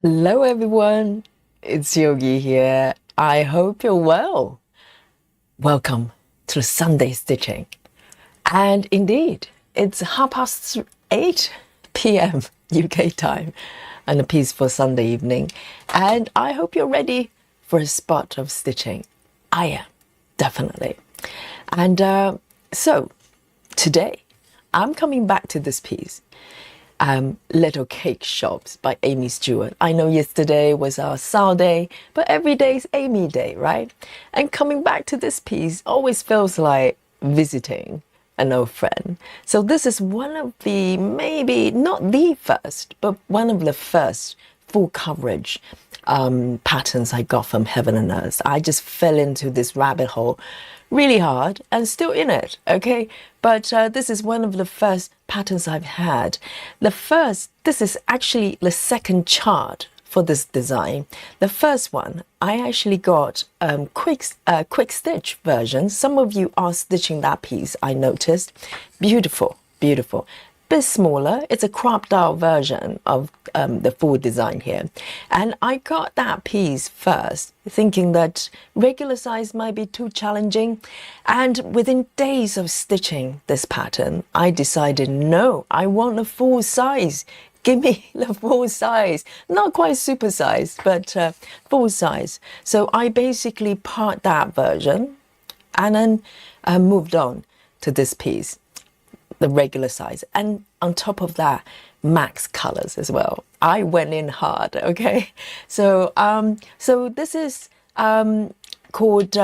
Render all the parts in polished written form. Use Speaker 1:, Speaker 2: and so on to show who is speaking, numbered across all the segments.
Speaker 1: Hello everyone, it's Yogi here. I hope you're well. Welcome to Sunday Stitching. And indeed, it's 8:30 p.m. UK time and a peaceful Sunday evening. And I hope you're ready for a spot of stitching. I am, definitely. And so today, I'm coming back to this piece. Little Cake Shops by Aimee Stewart. I know yesterday was our Sal Day, but every day is Aimee Day, right? And coming back to this piece always feels like visiting an old friend. So this is one of the, maybe not the first, but one of the first full coverage patterns I got from Heaven and Earth. I just fell into this rabbit hole really hard and still in it, okay? But this is one of the first patterns I've had. This is actually the second chart for this design. The first one, I actually got quick stitch version. Some of you are stitching that piece, I noticed. Beautiful, beautiful. Bit smaller. It's a cropped out version of the full design here. And I got that piece first, thinking that regular size might be too challenging. And within days of stitching this pattern, I decided, no, I want a full size. Give me the full size. Not quite super size, but full size. So I basically part that version and then moved on to this piece, the regular size, and on top of that, max colors as well. I went in hard, okay? So this is called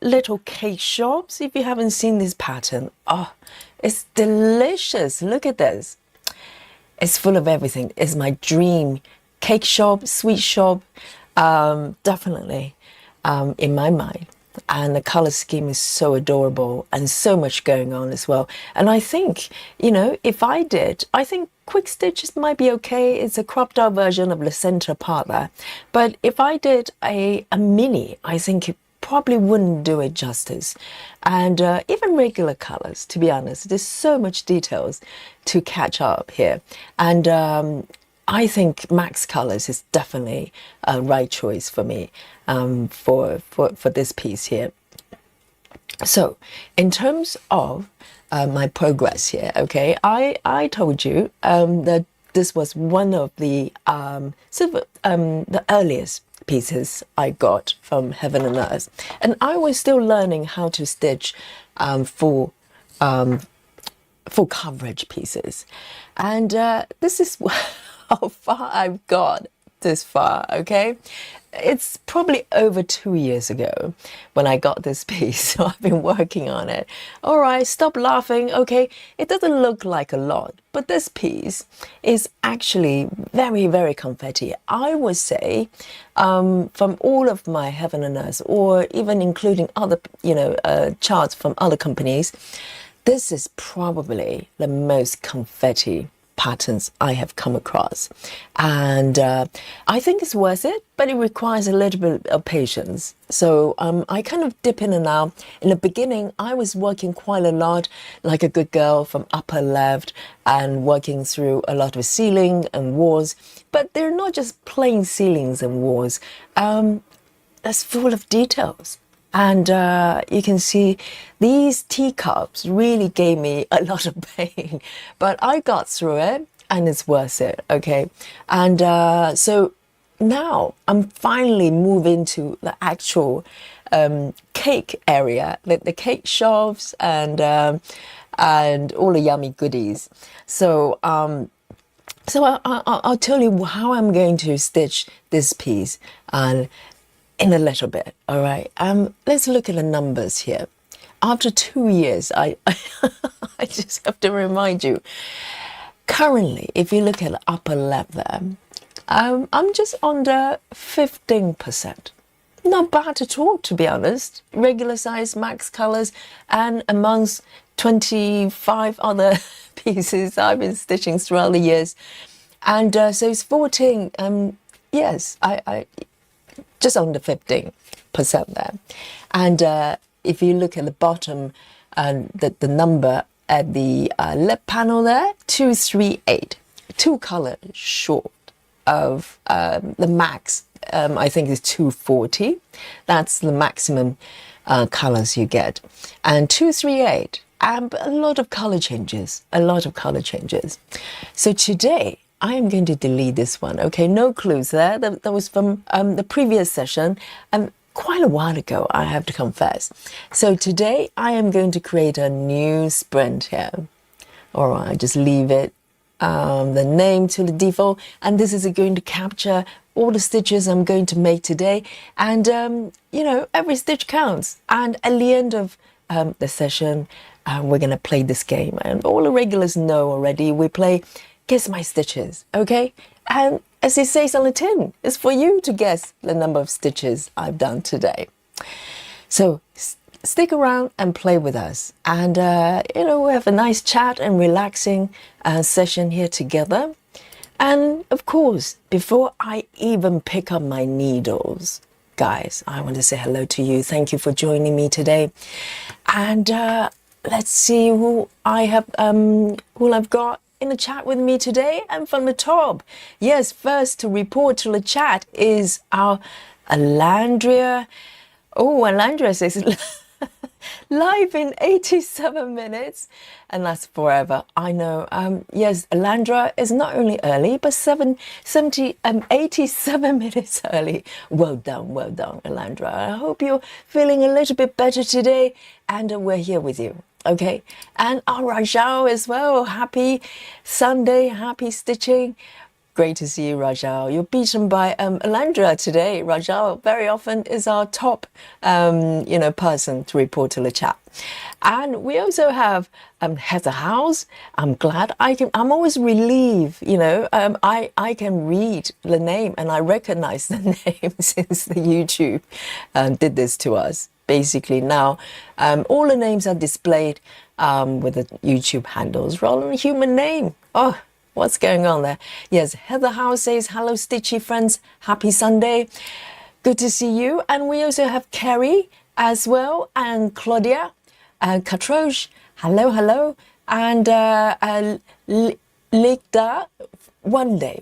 Speaker 1: Little Cake Shops. If you haven't seen this pattern, oh, it's delicious. Look at this. It's full of everything. It's my dream cake shop, sweet shop, definitely in my mind. And the color scheme is so adorable and so much going on as well. And I think, I think quick stitches might be okay. It's a cropped out version of the center part there. But if I did a mini, I think it probably wouldn't do it justice. And even regular colors, to be honest, there's so much details to catch up here. And I think max colors is definitely a right choice for me for this piece here. So in terms of my progress here, okay, I told you that this was one of the the earliest pieces I got from Heaven and Earth, and I was still learning how to stitch full coverage pieces, and this is how far I've got this far, okay? It's probably over 2 years ago when I got this piece, so I've been working on it. All right, stop laughing, okay? It doesn't look like a lot, but this piece is actually very, very confetti. I would say from all of my Heaven and Earth, or even including other, charts from other companies, this is probably the most confetti patterns I have come across, and I think it's worth it, but it requires a little bit of patience. So I kind of dip in and out. In the beginning, I was working quite a lot like a good girl from upper left and working through a lot of ceiling and walls, but they're not just plain ceilings and walls. That's full of details. And you can see these teacups really gave me a lot of pain, but I got through it and it's worth it, okay? And so now I'm finally moving to the actual cake area, the cake shops and all the yummy goodies. So I'll tell you how I'm going to stitch this piece in a little bit, all right? Let's look at the numbers here. After 2 years, I just have to remind you, currently, if you look at the upper left there, I'm just under 15%. Not bad at all, to be honest. Regular size, max colors, and amongst 25 other pieces I've been stitching throughout the years. And so it's 14, yes, I just under 15% there. And if you look at the bottom, the number at the left panel there, 238, 2 colors short. of the max. I think is 240. That's the maximum colors you get. And 238, and a lot of color changes, So today, I am going to delete this one. Okay, no clues there. That was from the previous session, quite a while ago, I have to confess. So today, I am going to create a new sprint here. All right, just leave it, the name to the default, and this is going to capture all the stitches I'm going to make today. And, you know, every stitch counts. And at the end of the session, we're going to play this game. And all the regulars know already, we play Guess My Stitches, okay? And as it says on the tin, it's for you to guess the number of stitches I've done today. So stick around and play with us. And, you know, we have a nice chat and relaxing session here together. And of course, before I even pick up my needles, guys, I want to say hello to you. Thank you for joining me today. And let's see who I've got in the chat with me today. And from the top, yes, first to report to the chat is our Alandria. Oh, Alandria says live in 87 minutes, and that's forever. I know. Yes, Alandra is not only early, but 87 minutes early. Well done, Alandra. I hope you're feeling a little bit better today, and we're here with you. Okay, and our Rajal as well. Happy Sunday, happy stitching. Great to see you, Rajal. You're beaten by Alandra today. Rajal very often is our top, you know, person to report to the chat. And we also have Heather House. I'm glad I'm always relieved, you know, I can read the name and I recognize the name since the YouTube did this to us. Basically now, all the names are displayed with the YouTube handles rather than a human name. Oh, what's going on there? Yes, Heather House says, hello, Stitchy friends. Happy Sunday. Good to see you. And we also have Kerry as well, and Claudia, and Katrosh. Hello. And Ligda. One day,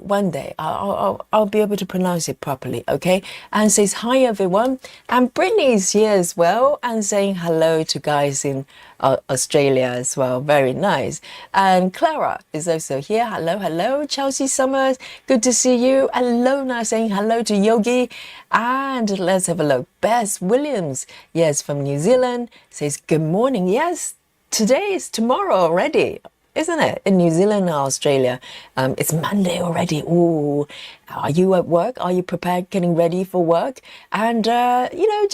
Speaker 1: I'll be able to pronounce it properly, okay? And says, hi, everyone. And Brittany's here as well, and saying hello to guys in Australia as well. Very nice. And Clara is also here. Hello. Chelsea Summers, good to see you. And Lona saying hello to Yogi. And let's have a look. Bess Williams, yes, from New Zealand, says, good morning. Yes, today is tomorrow already. Isn't it? In New Zealand and Australia, it's Monday already. Ooh, are you at work? Are you prepared, getting ready for work? And, you know,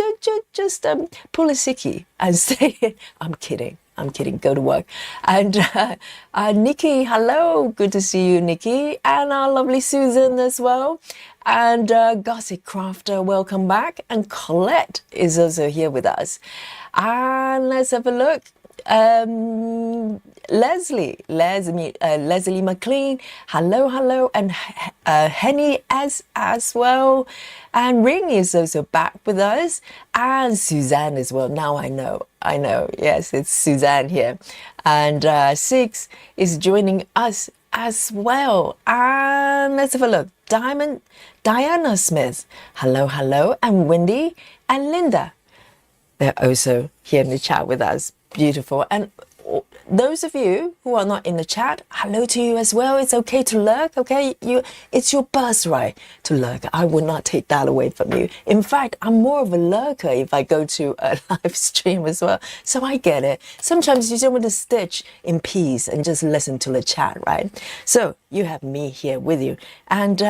Speaker 1: just pull a sickie and say, I'm kidding. Go to work. And Nikki, hello. Good to see you, Nikki. And our lovely Susan as well. And Gossip Crafter, welcome back. And Colette is also here with us. And let's have a look. Leslie McLean, hello, and Henny as well, and Ring is also back with us, and Suzanne as well. Now I know, yes, it's Suzanne here, and Six is joining us as well, and let's have a look. Diana Smith, hello, and Wendy and Linda, they're also here in the chat with us. Beautiful. And those of you who are not in the chat, hello to you as well. It's okay to lurk, okay? It's your birthright to lurk. I will not take that away from you. In fact, I'm more of a lurker if I go to a live stream as well. So I get it. Sometimes you just want to stitch in peace and just listen to the chat, right? So you have me here with you. And,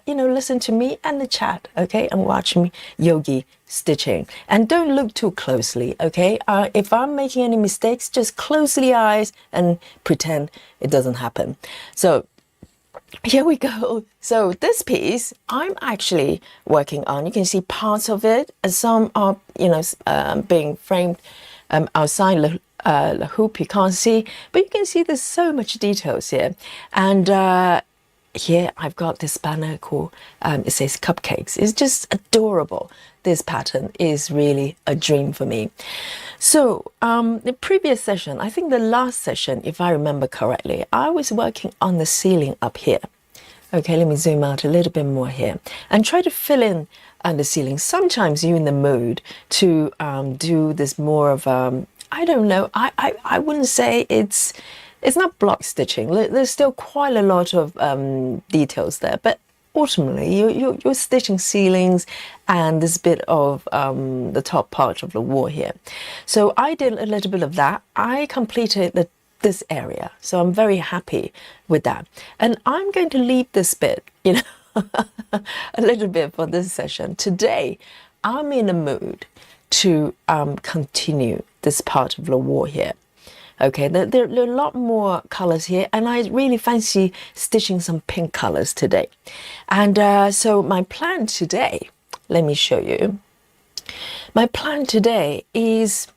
Speaker 1: you know, listen to me and the chat, okay? And watch me, Yogi, stitching. And don't look too closely, okay? If I'm making any mistakes, just close the eyes and pretend it doesn't happen. So here we go. So this piece I'm actually working on. You can see parts of it, and some are, you know, being framed outside the hoop. You can't see, but you can see there's so much details here. And here I've got this banner called, it says cupcakes. It's just adorable. This pattern is really a dream for me. So the previous session, I think the last session, if I remember correctly, I was working on the ceiling up here. Okay, let me zoom out a little bit more here and try to fill in the ceiling. Sometimes you're in the mood to do this more of, I don't know, I wouldn't say it's not block stitching. There's still quite a lot of details there, but ultimately you're stitching ceilings and this bit of the top part of the wall here. So I did a little bit of that. I completed this area, so I'm very happy with that, and I'm going to leave this bit, you know, a little bit for this session. Today I'm in a mood to continue this part of the wall here. Okay, there are a lot more colors here, and I really fancy stitching some pink colors today. And so my plan today, let me show you. My plan today is,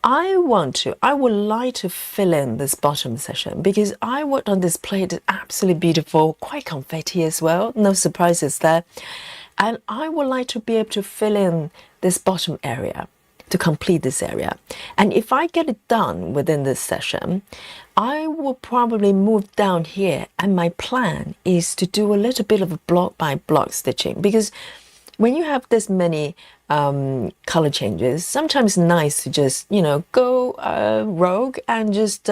Speaker 1: I would like to fill in this bottom section because I worked on this plate. It's absolutely beautiful, quite confetti as well, no surprises there. And I would like to be able to fill in this bottom area, to complete this area. And if I get it done within this session, I will probably move down here, and my plan is to do a little bit of a block by block stitching, because when you have this many color changes, sometimes it's nice to just, you know, go rogue and just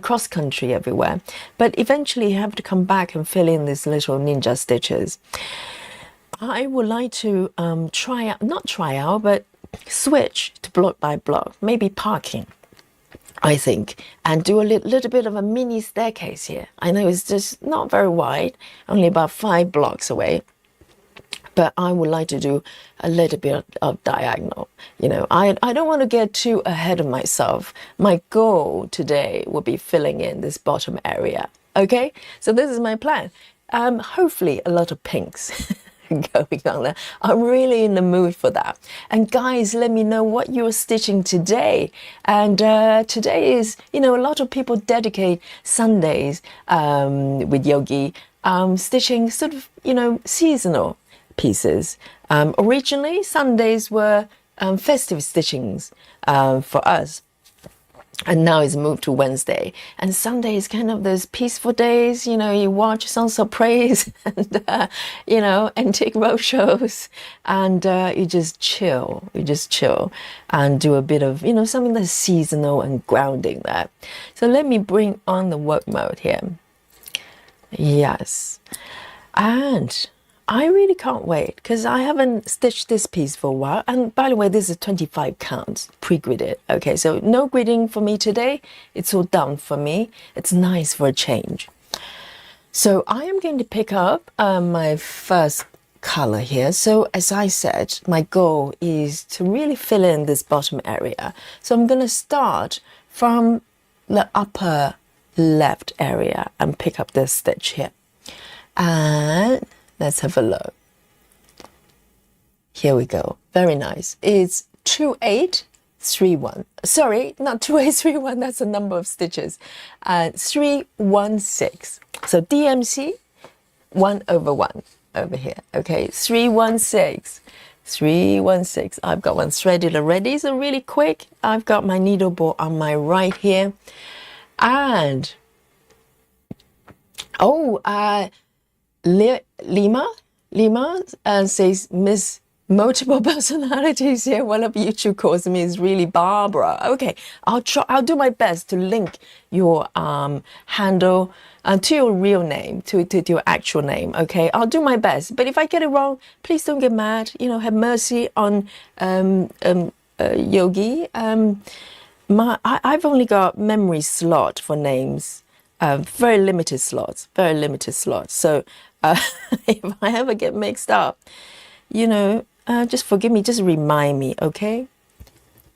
Speaker 1: cross country everywhere. But eventually you have to come back and fill in these little ninja stitches. I would like to but switch to block by block, maybe parking, I think, and do a little bit of a mini staircase here. I know it's just not very wide, only about 5 blocks away, but I would like to do a little bit of diagonal. You know, I don't want to get too ahead of myself. My goal today will be filling in this bottom area. Okay, so this is my plan. Hopefully a lot of pinks going on there. I'm really in the mood for that. And guys, let me know what you're stitching today. And today is, you know, a lot of people dedicate Sundays with Yogi stitching sort of, you know, seasonal pieces. Originally, Sundays were festive stitchings for us. And now it's moved to Wednesday. And Sunday is kind of those peaceful days, you know, you watch songs of praise and, you know, antique roadshows, and you just chill and do a bit of, you know, something that's seasonal and grounding there. So let me bring on the work mode here. Yes. And I really can't wait because I haven't stitched this piece for a while. And by the way, this is 25 counts pre-gridded. Okay, so no gridding for me today. It's all done for me. It's nice for a change. So I am going to pick up my first color here. So as I said, my goal is to really fill in this bottom area. So I'm going to start from the upper left area and pick up this stitch here. And let's have a look. Here we go. Very nice. It's 2831. Sorry, not 2831. That's the number of stitches. 316. So DMC 1/1 over here. Okay, 316. 316. I've got one threaded already. So really quick. I've got my needle ball on my right here, and Lima says, Miss Multiple Personalities here. One of YouTube calls me is really Barbara. Okay, I'll do my best to link your handle to your real name, to your actual name. Okay, I'll do my best. But if I get it wrong, please don't get mad. You know, have mercy on Yogi. I've only got memory slot for names. Very limited slots. So if I ever get mixed up, you know, just forgive me, just remind me, okay?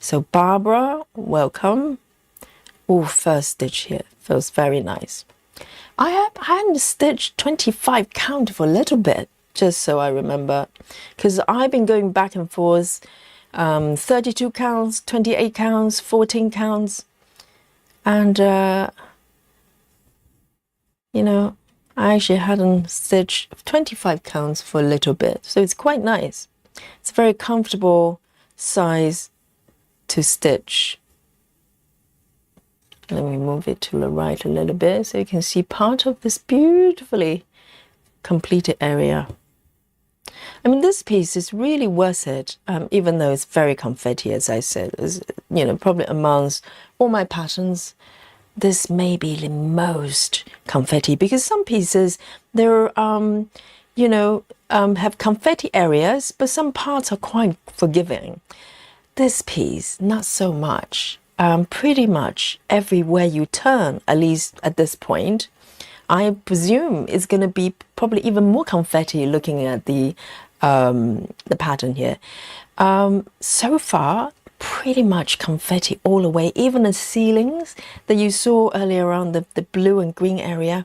Speaker 1: So Barbara, welcome. Oh, first stitch here, feels very nice. I hadn't stitched 25 count for a little bit, just so I remember, because I've been going back and forth, 32 counts, 28 counts, 14 counts, and you know, I actually hadn't stitched 25 counts for a little bit, so it's quite nice. It's a very comfortable size to stitch. Let me move it to the right a little bit so you can see part of this beautifully completed area. I mean, this piece is really worth it, even though it's very confetti, as I said. It's, you know, probably amongst all my patterns, this may be the most confetti, because some pieces, they're, you know, have confetti areas, but some parts are quite forgiving. This piece, not so much. Pretty much everywhere you turn, at least at this point, I presume it's going to be probably even more confetti looking at the pattern here. So far, pretty much confetti all the way, even the ceilings that you saw earlier on, the blue and green area,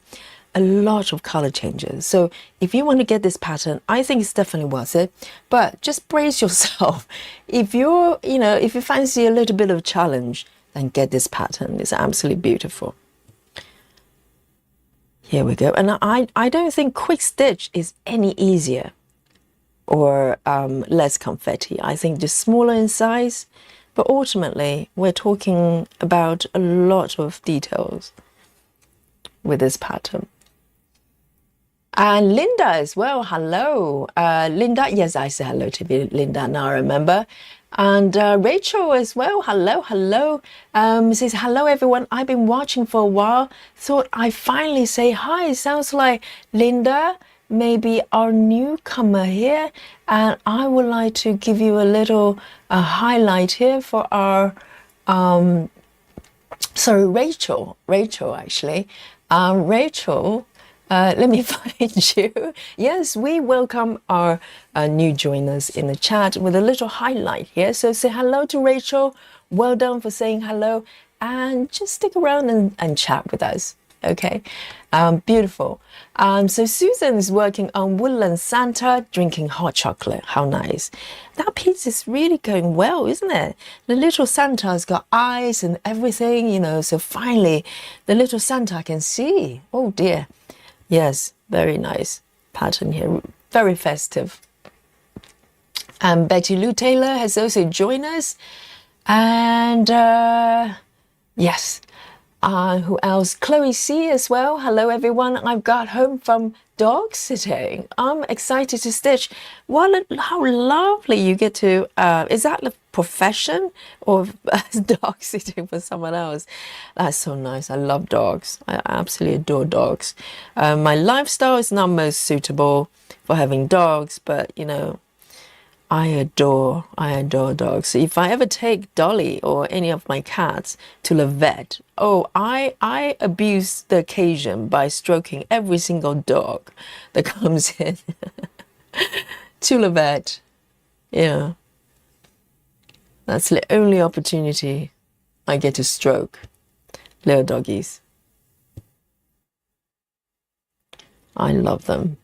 Speaker 1: a lot of color changes. So if you want to get this pattern, I think it's definitely worth it, but just brace yourself. If you're, you know, if you fancy a little bit of challenge, then get this pattern. It's absolutely beautiful. Here we go. And I don't think quick stitch is any easier or less confetti. I think just smaller in size, but ultimately we're talking about a lot of details with this pattern. And Linda as well, hello. Linda, yes, I said hello to you, Linda, now I remember. And Rachel as well, hello, hello. Says, hello everyone, I've been watching for a while. Thought I finally say hi. Sounds like Linda, maybe our newcomer here. And I would like to give you a little highlight here for our, sorry, Rachel actually. Rachel, let me find you. Yes, we welcome our new joiners in the chat with a little highlight here. So say hello to Rachel. Well done for saying hello. And just stick around and chat with us. Okay, beautiful. So Susan is working on Woodland Santa, drinking hot chocolate. How nice. That piece is really going well, isn't it? The little Santa's got eyes and everything, you know, so finally the little Santa can see. Oh dear. Yes, very nice pattern here, very festive. And Betty Lou Taylor has also joined us. And yes, who else? Chloe C as well. Hello everyone. I've got home from dog sitting. I'm excited to stitch. How lovely you get to, is that the profession or dog sitting for someone else? That's so nice. I love dogs. I absolutely adore dogs. My lifestyle is not most suitable for having dogs, but you know, I adore dogs. So if I ever take Dolly or any of my cats to the vet, oh, I abuse the occasion by stroking every single dog that comes in to the vet. Yeah. That's the only opportunity I get to stroke little doggies. I love them.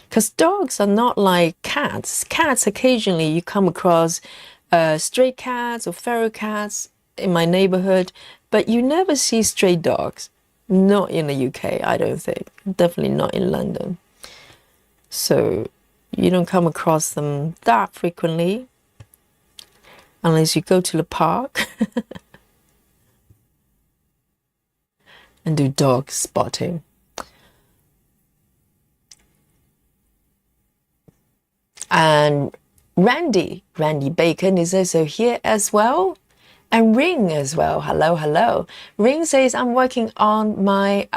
Speaker 1: Because dogs are not like cats. Cats, occasionally you come across stray cats or feral cats in my neighborhood, but you never see stray dogs. Not in the UK, I don't think. Definitely not in London. So you don't come across them that frequently unless you go to the park and do dog spotting. And Randy Bacon is also here as well. And Ring as well. Hello, hello. Ring says, I'm working on my,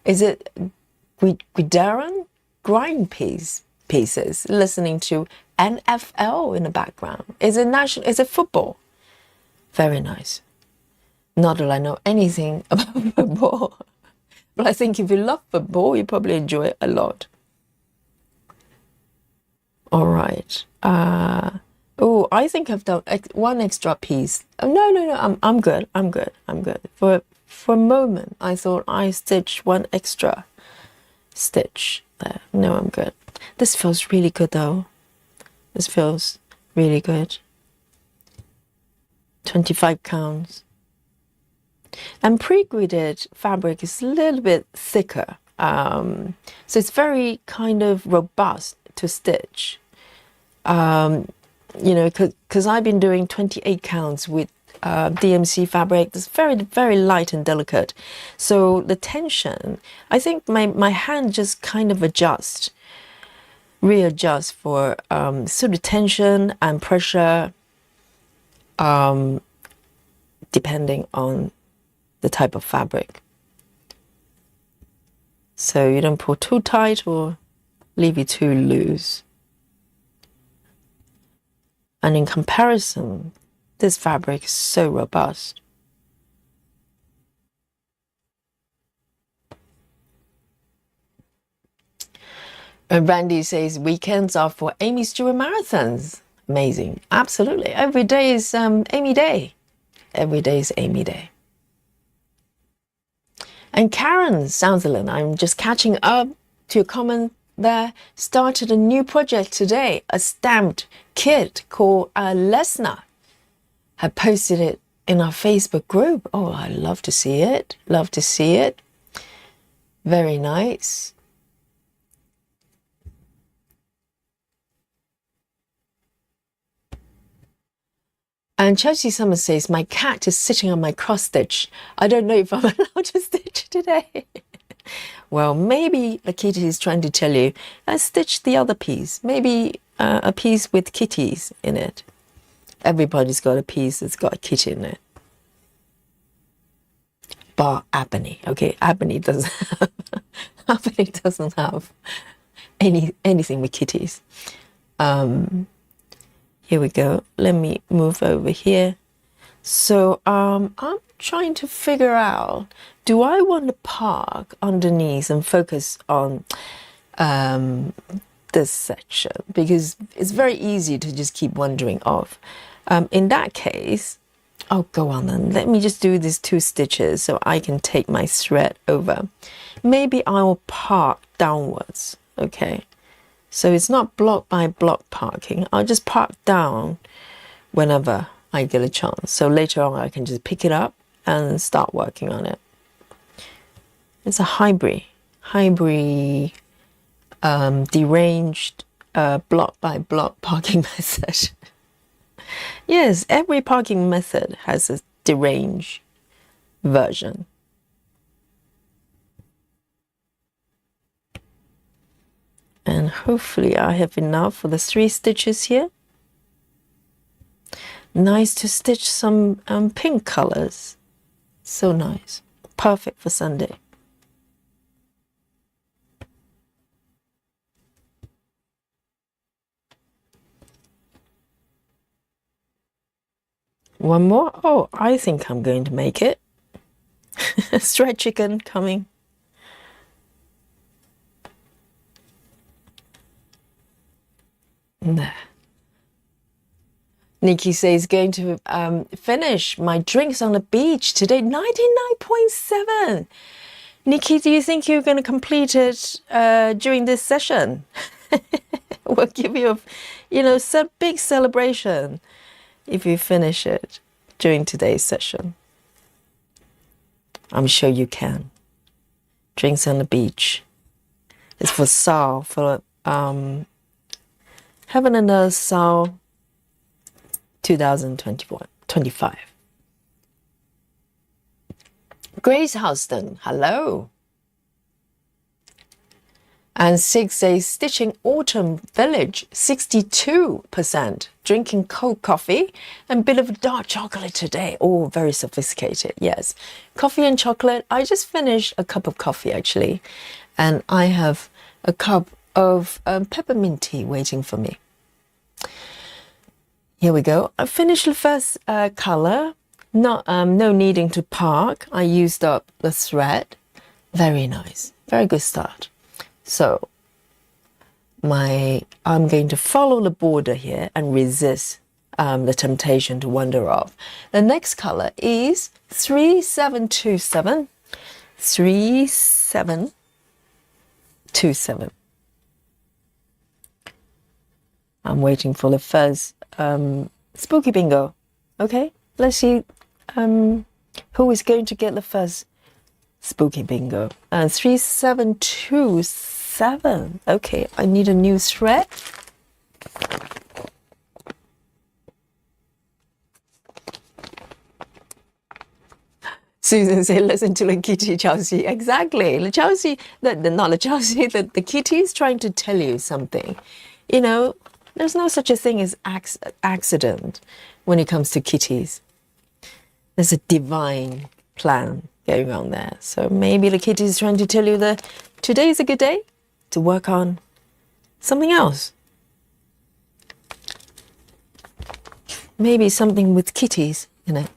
Speaker 1: is it Guidaran grind pieces, listening to NFL in the background. Is it football? Very nice. Not that I know anything about football, but I think if you love football, you probably enjoy it a lot. All right. Oh, I think I've done one extra piece. Oh, no. I'm good. For a moment, I thought I stitched one extra stitch there. No, I'm good. This feels really good though. This feels really good. 25 counts. And pre-gridded fabric is a little bit thicker. So it's very kind of robust to stitch. You know, because I've been doing 28 counts with DMC fabric. It's very, very light and delicate. So the tension, I think my hand just kind of readjusts for sort of tension and pressure, depending on the type of fabric. So you don't pull too tight or leave it too loose. And in comparison, this fabric is so robust. And Randy says, weekends are for Aimee Stewart marathons. Amazing. Absolutely. Every day is Aimee Day. Every day is Aimee Day. And Karen Southerland, I'm just catching up to your comment there, started a new project today, a stamped kit called Lesnar. I posted it in our Facebook group. Oh, I love to see it. Love to see it. Very nice. And Chelsea Summers says, my cat is sitting on my cross stitch. I don't know if I'm allowed to stitch today. Well, maybe the kitty is trying to tell you, stitch the other piece. Maybe a piece with kitties in it. Everybody's got a piece that's got a kitty in it. Bar Aimee. Okay, Aimee doesn't have, Aimee doesn't have anything with kitties. Here we go. Let me move over here. So I'm trying to figure out, do I want to park underneath and focus on this section? Because it's very easy to just keep wandering off. In that case, oh, go on then. Let me just do these 2 stitches so I can take my thread over. Maybe I will park downwards, okay? So it's not block by block parking. I'll just park down whenever I get a chance. So later on, I can just pick it up and start working on it. It's a hybrid, deranged block by block parking method. Yes, every parking method has a deranged version. And hopefully I have enough for the 3 stitches here. Nice to stitch some pink colors. So nice. Perfect for Sunday. One more. Oh, I think I'm going to make it. Stretch chicken coming. There. Nikki says, going to finish my drinks on the beach today. 99.7. Nikki, do you think you're going to complete it during this session? We'll give you a big celebration if you finish it during today's session. I'm sure you can. Drinks on the beach. It's for Sal, for Heaven and Earth Sal 2025. Grace Houston, hello. And 6 says, stitching Autumn Village, 62%. Drinking cold coffee and a bit of dark chocolate today. Oh, very sophisticated, yes. Coffee and chocolate. I just finished a cup of coffee, actually. And I have a cup of peppermint tea waiting for me. Here we go. I finished the first color. No needing to park. I used up the thread. Very nice. Very good start. So I'm going to follow the border here and resist the temptation to wander off. The next color is 3727. 3727. I'm waiting for the first spooky bingo. Okay, let's see who is going to get the first spooky bingo. 3727. Okay, I need a new thread. Susan said, listen to the kitty, Chelsea. Exactly. The Chelsea, not the Chelsea, the kitty is trying to tell you something. You know, there's no such a thing as accident when it comes to kitties. There's a divine plan going on there. So maybe the kitty is trying to tell you that today is a good day to work on something else. Maybe something with kitties in it.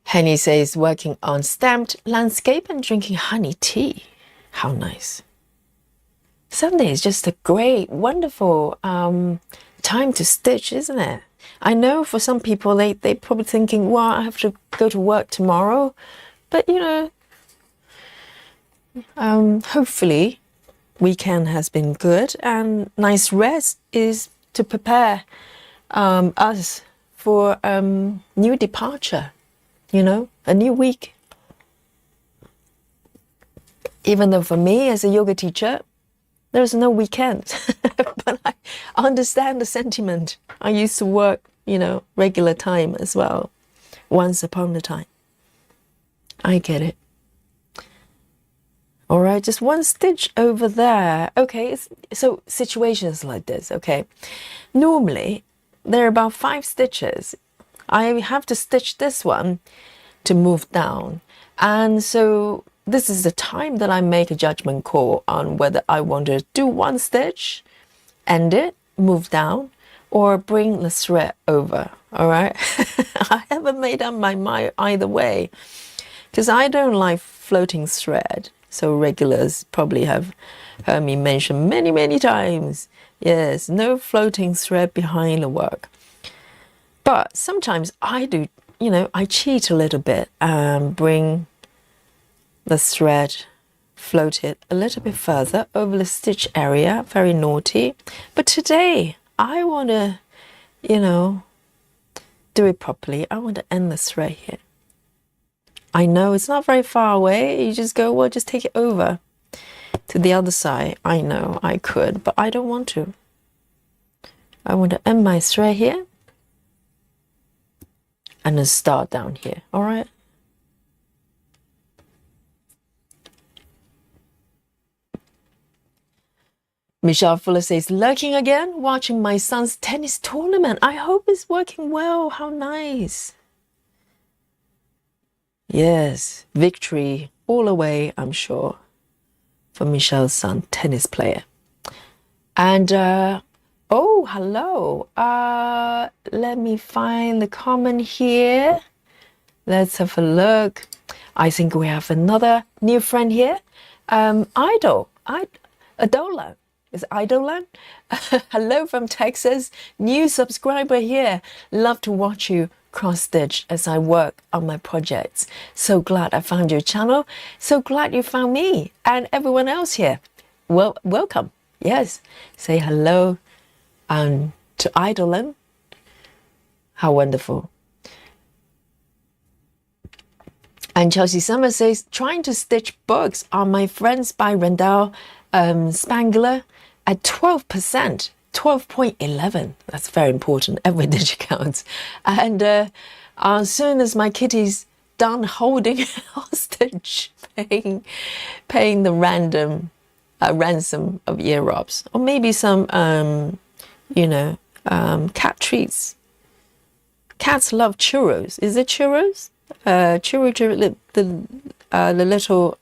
Speaker 1: Henny says, working on stamped landscape and drinking honey tea. How nice. Sunday is just a great, wonderful time to stitch, isn't it? I know for some people, they're probably thinking, well, I have to go to work tomorrow. But, you know, hopefully weekend has been good and nice rest is to prepare us for new departure, you know, a new week. Even though for me as a yoga teacher, there's no weekend, but I understand the sentiment. I used to work, you know, regular time as well, once upon a time. I get it. All right, just one stitch over there. Okay, so situations like this, okay. Normally, there are about 5 stitches. I have to stitch this one to move down. And so this is the time that I make a judgment call on whether I want to do one stitch, end it, move down, or bring the thread over, all right? I haven't made up my mind either way, because I don't like floating thread. So regulars probably have heard me mention many, many times. Yes, no floating thread behind the work. But sometimes I do, you know, I cheat a little bit and bring the thread, float it a little bit further over the stitch area. Very naughty. But today I want to, you know, do it properly. I want to end the thread here. I know it's not very far away. You just go, well, just take it over to the other side. I know I could, but I don't want to. I want to end my thread here and then start down here. All right. Michelle Fuller says, lurking again, watching my son's tennis tournament. I hope it's working well. How nice. Yes, victory all the way, I'm sure, for Michelle's son, tennis player. And, oh, hello. Let me find the comment here. Let's have a look. I think we have another new friend here. Adola. Is Idolan? Hello from Texas. New subscriber here. Love to watch you cross stitch as I work on my projects. So glad I found your channel. So glad you found me and everyone else here. Well, welcome. Yes. Say hello to Idolan. How wonderful. And Chelsea Summer says, trying to stitch books on my Friends by Rendell Spangler at 12%, 12.11. That's very important. Every digit counts. And as soon as my kitty's done holding hostage, paying the ransom of ear robs, or maybe some, cat treats. Cats love churros. Is it churros? Churro, the little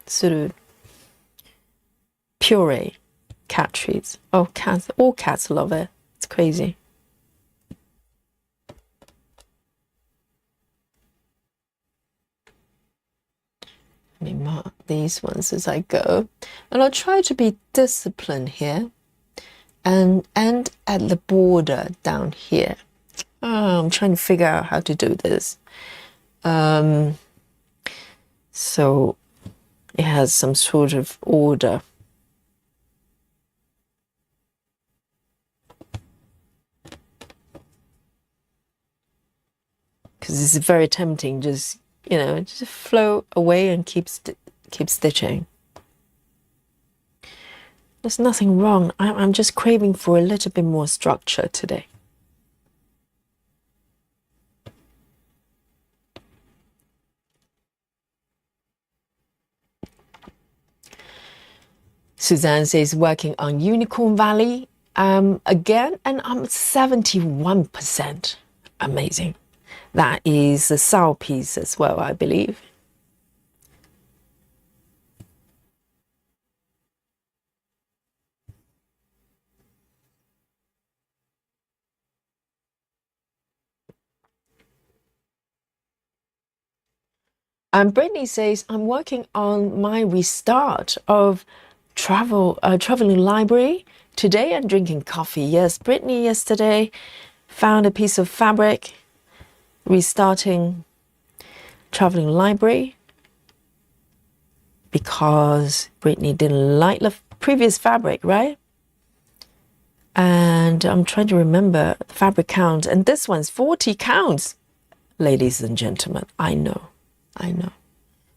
Speaker 1: sort of puree cat treats. Oh, cats! All cats love it. It's crazy. Let me mark these ones as I go, and I'll try to be disciplined here, and at the border down here. Oh, I'm trying to figure out how to do this. So it has some sort of order. Because it's very tempting, just flow away and keep keep stitching. There's nothing wrong. I'm just craving for a little bit more structure today. Suzanne says working on Unicorn Valley again, and I'm 71%. Amazing. That is the sow piece as well, I believe. Brittany says, I'm working on my restart of traveling library today and drinking coffee. Yes, Brittany yesterday found a piece of fabric, restarting traveling library because Brittany didn't like the previous fabric, right? And I'm trying to remember the fabric count, and this one's 40 counts, ladies and gentlemen. I know.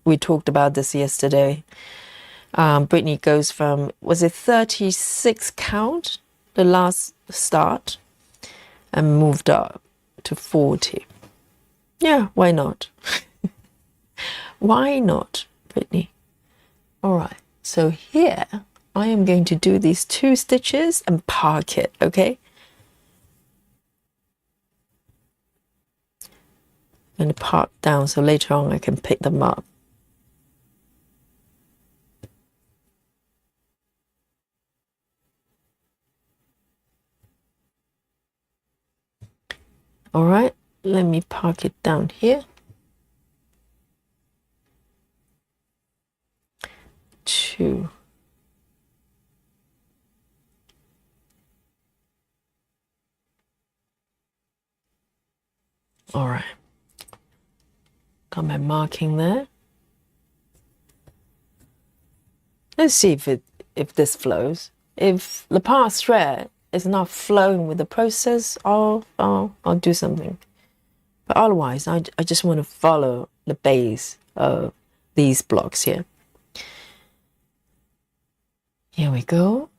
Speaker 1: We talked about this yesterday. Brittany goes from, was it 36 count, the last start, and moved up to 40. Yeah, why not? Why not, Brittany? All right, so here I am going to do these 2 stitches and park it, okay? I'm going to park down so later on I can pick them up. All right, let me park it down here. 2. All right. Got my marking there. Let's see if this flows. If the past thread is not flowing with the process, I'll do something. But otherwise, I just want to follow the base of these blocks here. Here we go.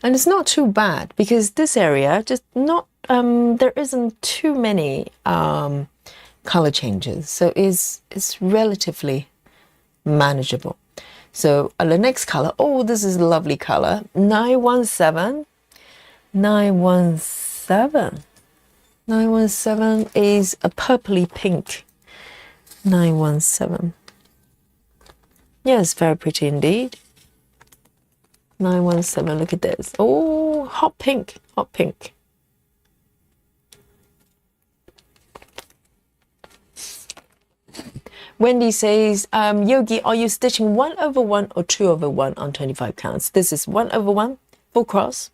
Speaker 1: And it's not too bad because this area just not there isn't too many color changes, so it's relatively manageable. So the next color, oh, this is a lovely color, 917. 917. 917 is a purpley pink. 917. Yes, very pretty indeed. 917, look at this. Oh, hot pink, hot pink. Wendy says, Yogi, are you stitching 1/1 or 2/1 on 25 counts? This is 1/1, full cross,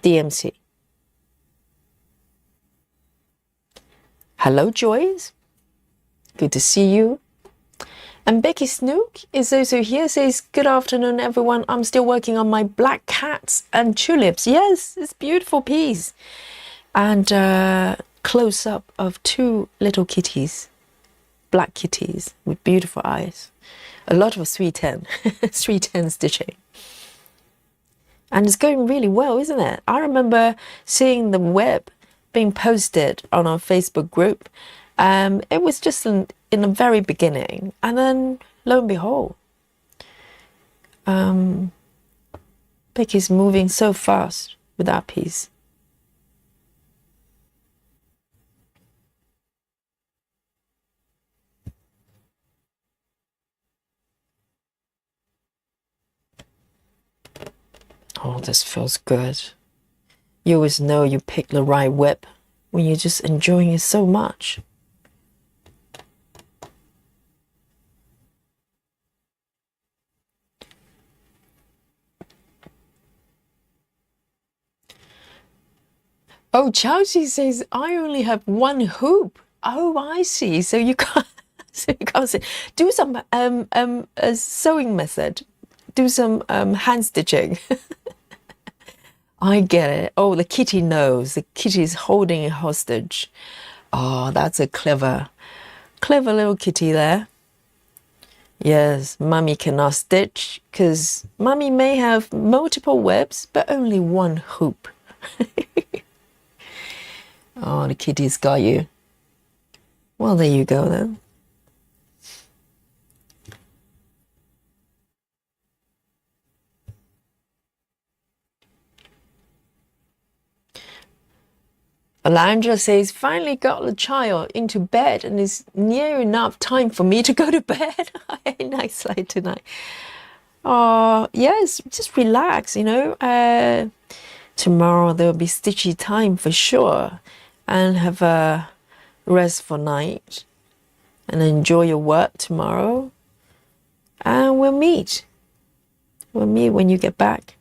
Speaker 1: DMC. Hello, Joyce. Good to see you. And Becky Snook is also here, says, good afternoon, everyone. I'm still working on my black cats and tulips. Yes, it's a beautiful piece. And close up of 2 little kitties, black kitties with beautiful eyes. A lot of 310, 310 stitching. And it's going really well, isn't it? I remember seeing the web being posted on our Facebook group. It was just in the very beginning, and then lo and behold, Becky's moving so fast with that piece. Oh, this feels good. You always know you pick the right whip when you're just enjoying it so much. Oh, Chelsea says, I only have 1 hoop. Oh, I see. So you can't, say, do some sewing method. Do some hand stitching. I get it. Oh, the kitty knows. The kitty is holding it hostage. Oh, that's a clever little kitty there. Yes, Mummy cannot stitch because Mummy may have multiple webs but only one hoop. Oh, the kitty's got you. Well, there you go then. Alandra says, finally got the child into bed and it's near enough time for me to go to bed. Nice slide tonight. Oh, yes, just relax, you know. Tomorrow there'll be stitchy time for sure. And have a restful night. And enjoy your work tomorrow. And we'll meet. We'll meet when you get back.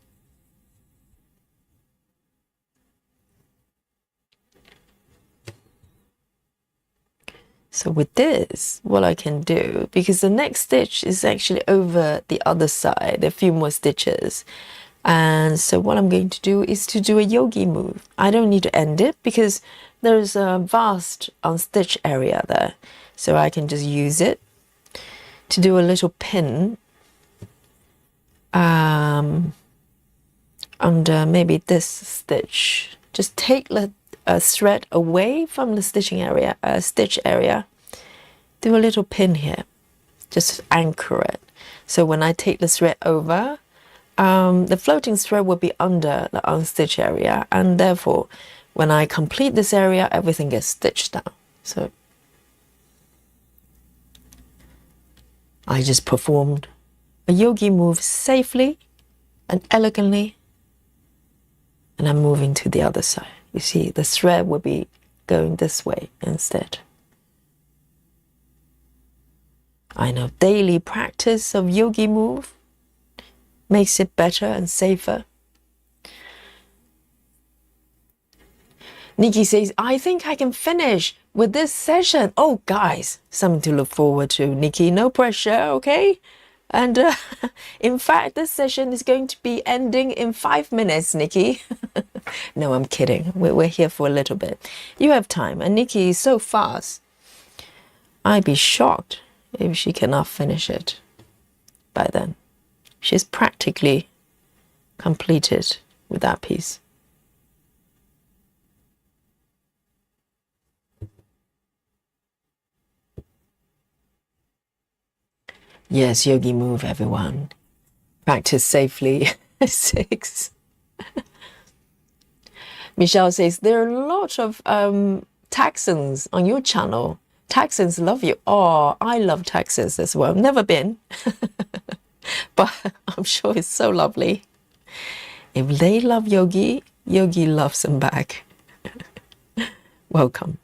Speaker 1: So with this, what I can do, because the next stitch is actually over the other side, there are a few more stitches. And so what I'm going to do is to do a yogi move. I don't need to end it because there's a vast unstitched area there. So I can just use it to do a little pin under maybe this stitch. Just take the thread away from the stitching area, stitch area. Do a little pin here, just anchor it. So when I take the thread over, the floating thread will be under the unstitched area, and therefore when I complete this area, everything gets stitched down. So I just performed a yogi move safely and elegantly, and I'm moving to the other side. You see, the thread will be going this way instead. I know daily practice of yogi move makes it better and safer. Nikki says, I think I can finish with this session. Oh, guys, something to look forward to. Nikki, no pressure, okay? And in fact, this session is going to be ending in 5 minutes, Nikki. No, I'm kidding. We're here for a little bit. You have time. And Nikki is so fast. I'd be shocked if she cannot finish it by then. She's practically completed with that piece. Yes, yogi move, everyone. Practice safely. 6. Michelle says, there are a lot of Texans on your channel. Texans love you. Oh, I love Texas as well. Never been. But I'm sure it's so lovely. If they love yogi, yogi loves them back. Welcome.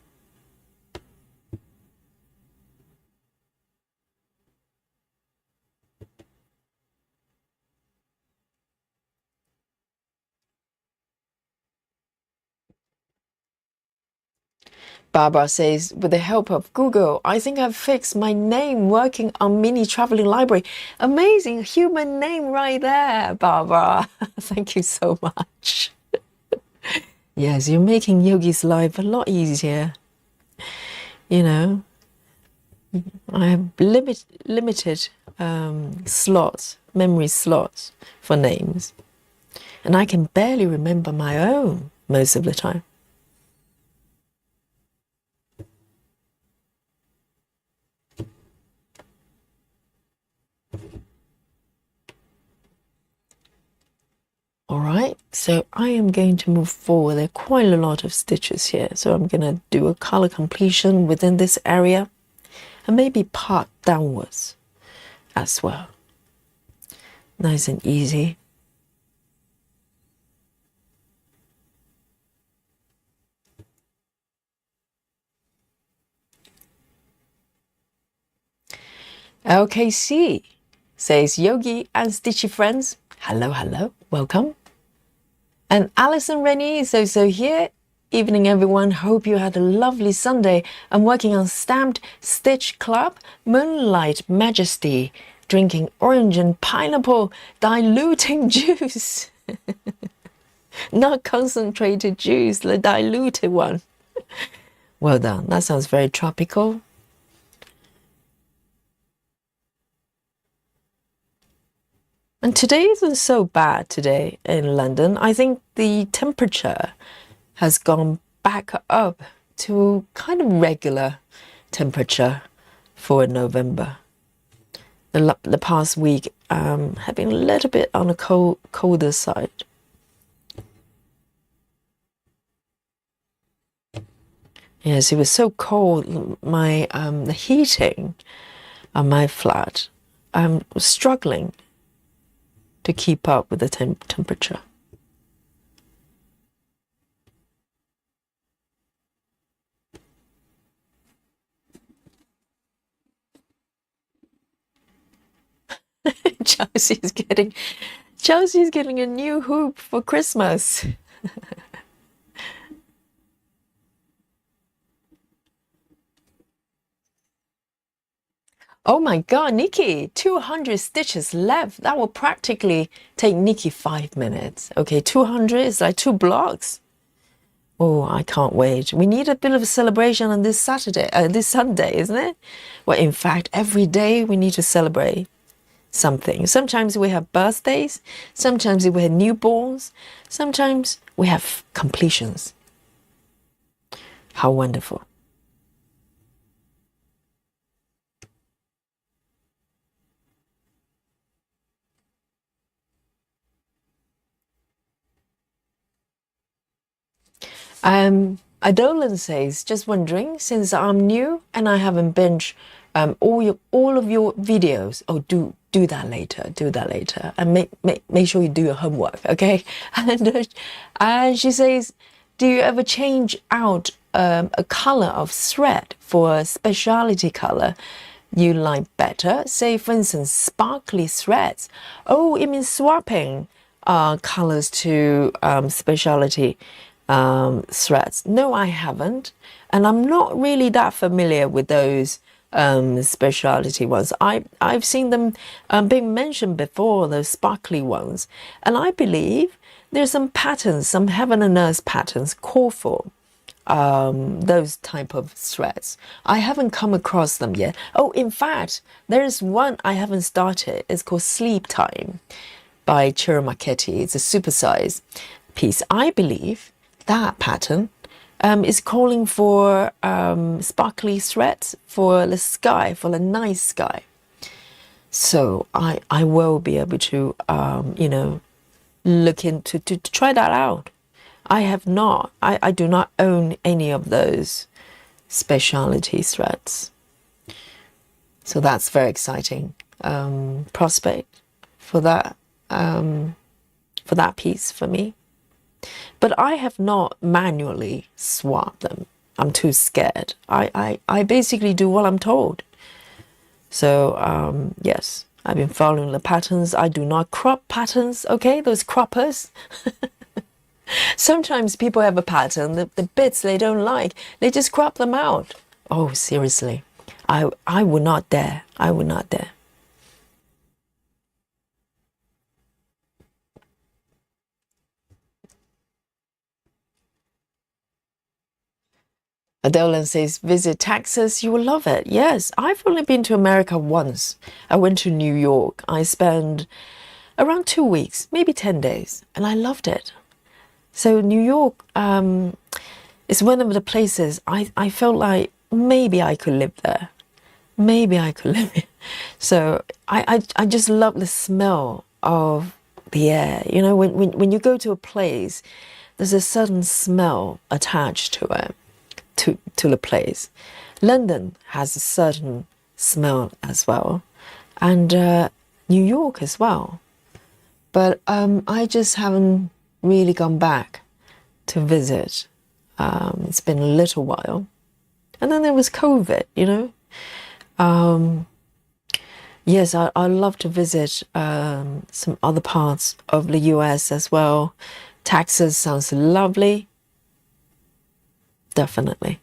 Speaker 1: Barbara says, with the help of Google, I think I've fixed my name working on Mini Traveling Library. Amazing human name right there, Barbara. Thank you so much. Yes, you're making Yogi's life a lot easier. You know, I have limited slots, memory slots for names. And I can barely remember my own most of the time. All right, so I am going to move forward. There are quite a lot of stitches here. So I'm going to do a color completion within this area and maybe part downwards as well. Nice and easy. LKC says, Yogi and Stitchy friends, hello, hello, welcome. And Alison Rennie is also here. Evening, everyone. Hope you had a lovely Sunday. I'm working on Stamped Stitch Club, Moonlight Majesty, drinking orange and pineapple diluting juice. Not concentrated juice, the diluted one. Well done. That sounds very tropical. And today isn't so bad today in London. I think the temperature has gone back up to kind of regular temperature for November. The past week have been a little bit on the colder side. Yes, it was so cold. My the heating on my flat was struggling to keep up with the temperature. Chelsea's getting a new hoop for Christmas. Oh my God, Nikki, 200 stitches left. That will practically take Nikki 5 minutes. Okay, 200 is like 2 blocks. Oh, I can't wait. We need a bit of a celebration on this Sunday, isn't it? Well, in fact, every day we need to celebrate something. Sometimes we have birthdays, sometimes we have newborns, sometimes we have completions. How wonderful. Adolan says, just wondering, since I'm new and I haven't binged all of your videos. Oh, do that later. Do that later, and make sure you do your homework, okay? And she says, do you ever change out a color of thread for a specialty color you like better? Say, for instance, sparkly threads. Oh, it means swapping colors to specialty threads. No, I haven't, and I'm not really that familiar with those specialty ones. I've seen them being mentioned before, those sparkly ones, and I believe there's some patterns, some heaven and earth patterns call for those type of threads. I haven't come across them yet. Oh, in fact, there's one I haven't started. It's called Sleep Time by Chiro Marchetti. It's a supersized piece. I believe that pattern is calling for sparkly threads for the sky, for the night sky. So I will be able to, look into to try that out. I have not. I do not own any of those specialty threads. So that's very exciting prospect for that piece for me. But I have not manually swapped them. I'm too scared. I basically do what I'm told. So yes, I've been following the patterns. I do not crop patterns, okay? Those croppers. Sometimes people have a pattern, the bits they don't like, they just crop them out. Oh, seriously. I would not dare. I would not dare. Adelan says, visit Texas, you will love it. Yes, I've only been to America once. I went to New York. I spent around 2 weeks, maybe 10 days, and I loved it. So New York is one of the places I felt like maybe I could live there. Maybe I could live there. So I just love the smell of the air. You know, when you go to a place, there's a certain smell attached to it. To the place. London has a certain smell as well, and New York as well. But I just haven't really gone back to visit. It's been a little while, and then there was COVID. Yes, I love to visit some other parts of the US as well. Texas sounds lovely. Definitely.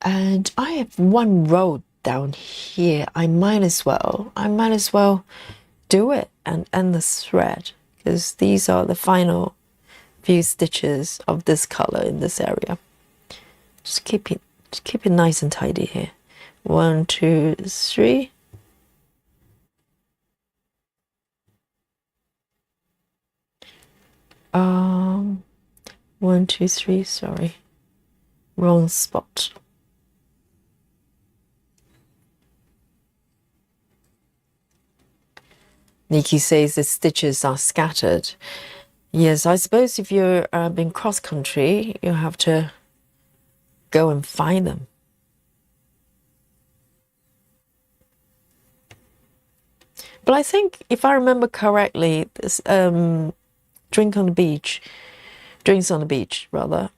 Speaker 1: And I have one row down here. I might as well do it and end the thread, because these are the final few stitches of this color in this area. Just keep it nice and tidy here. 1, 2, 3. Um, 1, 2, 3. Sorry, wrong spot. Nikki says the stitches are scattered. Yes, I suppose if you're been cross country, you have to go and find them. But I think, if I remember correctly, this drinks on the beach, rather.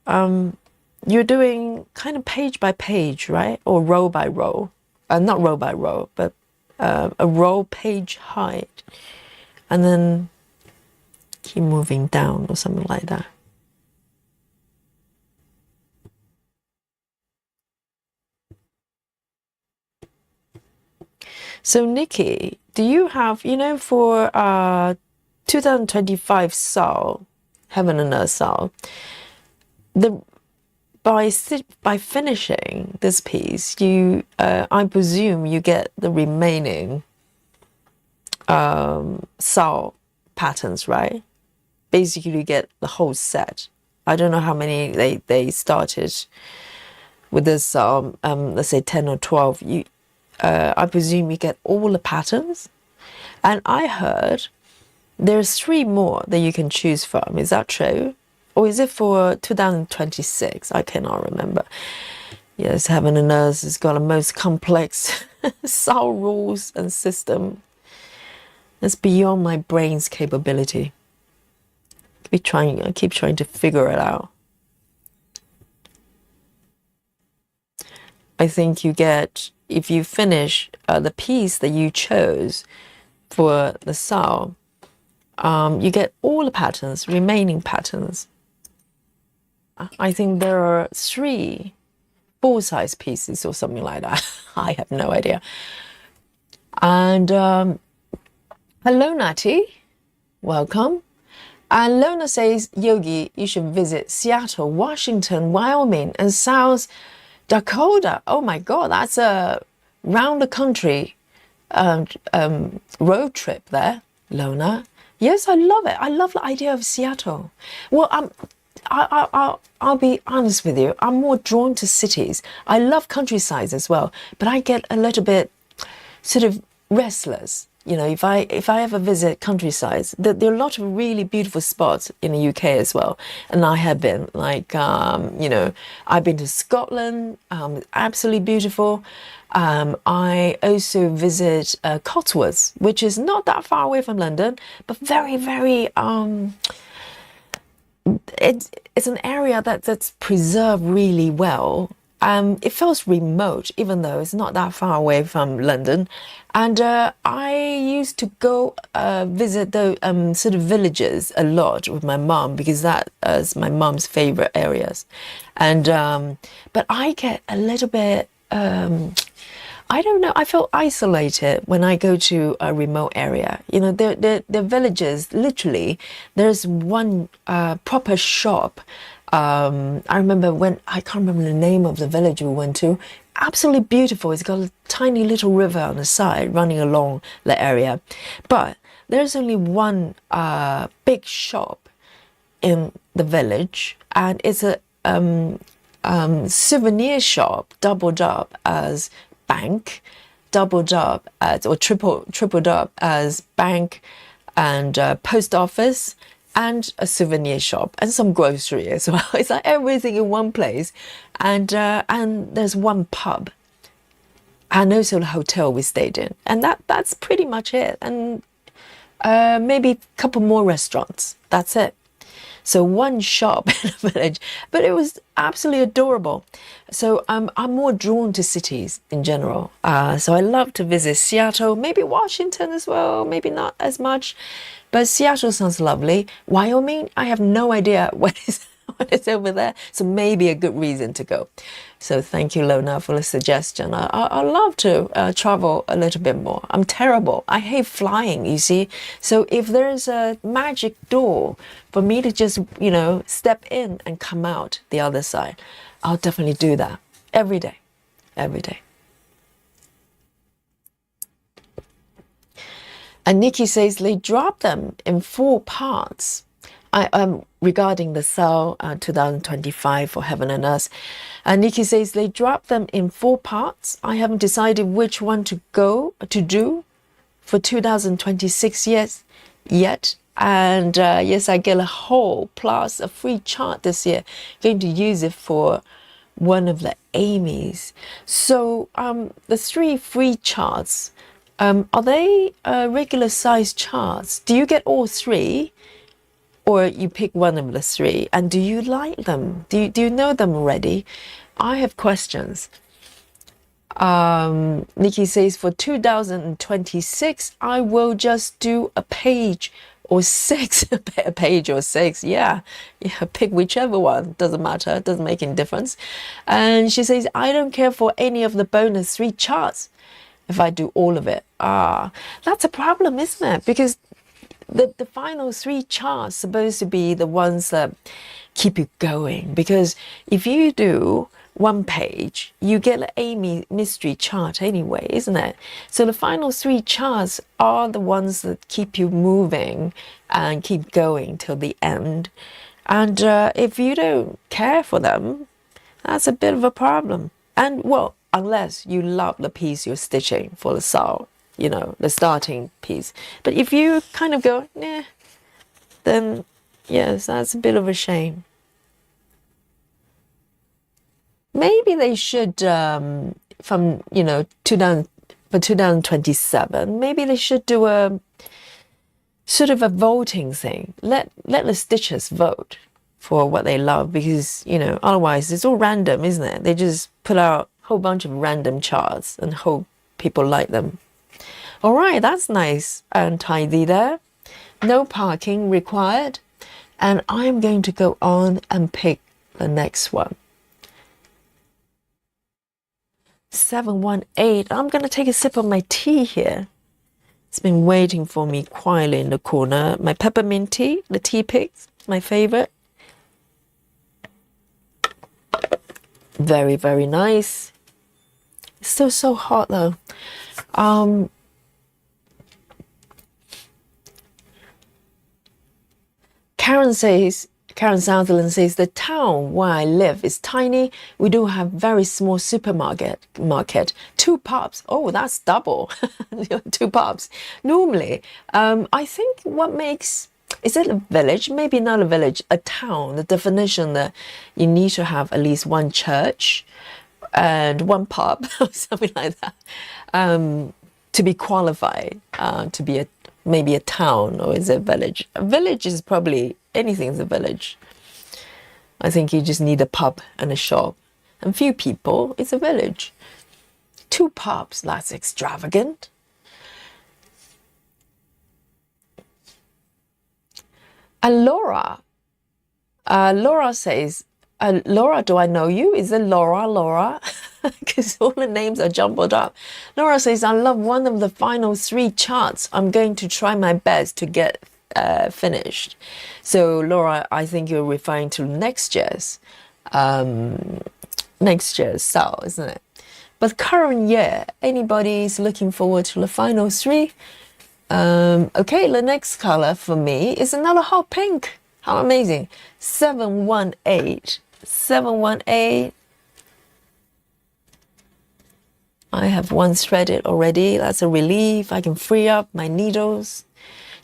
Speaker 1: You're doing kind of page by page, right? Or row by row. Not row by row, but a row page height. And then keep moving down or something like that. So Nikki, do you have, for 2025 SAL, Heaven and Earth SAL, by finishing this piece, you I presume you get the remaining SAL patterns, right? Basically, you get the whole set. I don't know how many they started with this. Let's say 10 or 12. I presume you get all the patterns. And I heard there's 3 more that you can choose from. Is that true? Or is it for 2026? I cannot remember. Yes, Heaven and Earth has got a most complex SAL rules and system. That's beyond my brain's capability. I keep trying to figure it out. I think you get, if you finish the piece that you chose for the SAL, you get all the patterns, remaining patterns. I think there are 3 full-size pieces or something like that. I have no idea. And hello, Natty. Welcome. And Lona says, Yogi, you should visit Seattle, Washington, Wyoming, and South Dakota. Oh my God, that's a round the country road trip there, Lona. Yes, I love it. I love the idea of Seattle. Well, I'll be honest with you. I'm more drawn to cities. I love countrysides as well, but I get a little bit sort of restless. If I ever visit countrysides, there are a lot of really beautiful spots in the UK as well. And I have been, I've been to Scotland, absolutely beautiful. I also visit Cotswolds, which is not that far away from London, but very, very, it's an area that's preserved really well. It feels remote, even though it's not that far away from London. And I used to go visit the sort of villages a lot with my mom, because that is my mom's favorite areas. And but I get a little bit, I don't know, I feel isolated when I go to a remote area. The villages, literally, there's one proper shop. I remember I can't remember the name of the village we went to. Absolutely beautiful. It's got a tiny little river on the side running along the area. But there's only one big shop in the village, and it's a souvenir shop doubled up as bank, doubled up as, or tripled up as bank and post office, and a souvenir shop and some grocery as well. It's like everything in one place, and there's one pub, and also the hotel we stayed in, and that's pretty much it. And maybe a couple more restaurants. That's it. So one shop in a village, but it was absolutely adorable. So I'm more drawn to cities in general. So I love to visit Seattle, maybe Washington as well, maybe not as much. But Seattle sounds lovely. Wyoming, I have no idea what It's over there. So maybe a good reason to go. So thank you, Lona, for the suggestion. I love to travel a little bit more. I'm terrible. I hate flying, you see. So if there's a magic door for me to just, step in and come out the other side, I'll definitely do that every day. Every day. And Nikki says they drop them in 4 parts. Regarding the Cell 2025 for Heaven and Earth. Nikki says they drop them in 4 parts. I haven't decided which one to do for 2026 yet. And yes, I get a whole plus a free chart this year. Going to use it for one of the Aimees. So the 3 free charts, are they regular size charts? Do you get all 3? Or you pick one of the 3, and do you like them? Do you know them already? I have questions. Nikki says for 2026, I will just do a page or 6. A page or 6, yeah, pick whichever one. Doesn't matter. Doesn't make any difference. And she says, I don't care for any of the bonus 3 charts if I do all of it. That's a problem, isn't it? Because the final 3 charts supposed to be the ones that keep you going, because if you do 1 page, you get an Aimee mystery chart anyway, isn't it? So the final 3 charts are the ones that keep you moving and keep going till the end. And if you don't care for them, that's a bit of a problem. And well, unless you love the piece you're stitching for the soul, the starting piece. But if you kind of go, nah, then yes, that's a bit of a shame. Maybe they should, from, 2027, maybe they should do a sort of a voting thing. Let the stitchers vote for what they love, because, otherwise it's all random, isn't it? They just put out a whole bunch of random charts and hope people like them. All right, that's nice and tidy there. No parking required. And I'm going to go on and pick the next one. 718. I'm going to take a sip of my tea here. It's been waiting for me quietly in the corner. My peppermint tea, the tea picks, my favorite. Very, very nice. It's still so hot though. Karen Sutherland says, the town where I live is tiny. We do have very small supermarket. 2 pubs. Oh, that's double. 2 pubs. Normally, I think what makes, is it a village? Maybe not a village, a town. The definition that you need to have at least 1 church and 1 pub, something like that, to be qualified to be maybe a town, or is it a village? A village is probably, anything's a village. I think you just need a pub and a shop. And few people, it's a village. 2 pubs, that's extravagant. And Laura says, Laura, do I know you? Is it Laura? Because all the names are jumbled up. Laura says, I love one of the final 3 charts. I'm going to try my best to get finished. So Laura, I think you're referring to next year's sale, isn't it? But current year, anybody's looking forward to the final 3? Okay, the next color for me is another hot pink. How amazing. 718. 718. I have 1 threaded already. That's a relief. I can free up my needles.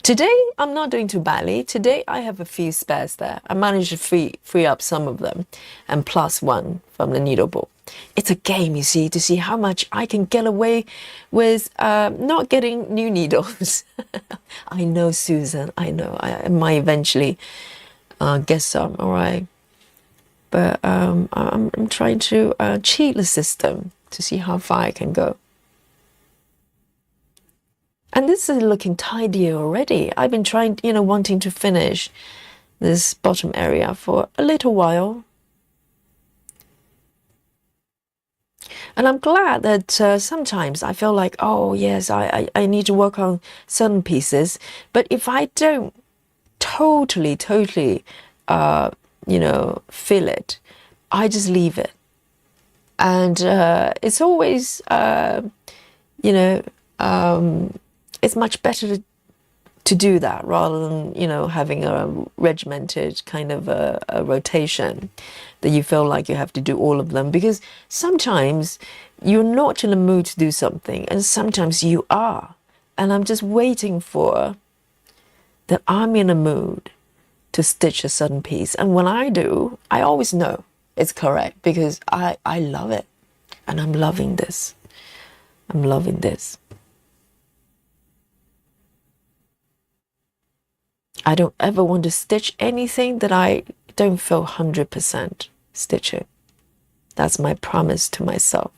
Speaker 1: Today, I'm not doing too badly. Today, I have a few spares there. I managed to free up some of them and plus 1 from the needle book. It's a game, you see, to see how much I can get away with not getting new needles. I know, Susan, I know. I might eventually get some, all right? But I'm trying to cheat the system to see how far I can go. And this is looking tidier already. I've been trying, wanting to finish this bottom area for a little while. And I'm glad that sometimes I feel like, oh yes, I need to work on certain pieces. But if I don't totally, feel it, I just leave it. And it's always, it's much better to do that rather than, having a regimented kind of a rotation that you feel like you have to do all of them. Because sometimes you're not in the mood to do something and sometimes you are. And I'm just waiting for that I'm in a mood to stitch a certain piece. And when I do, I always know it's correct because I love it. And I'm loving this. I'm loving this. I don't ever want to stitch anything that I don't feel 100% stitching. That's my promise to myself.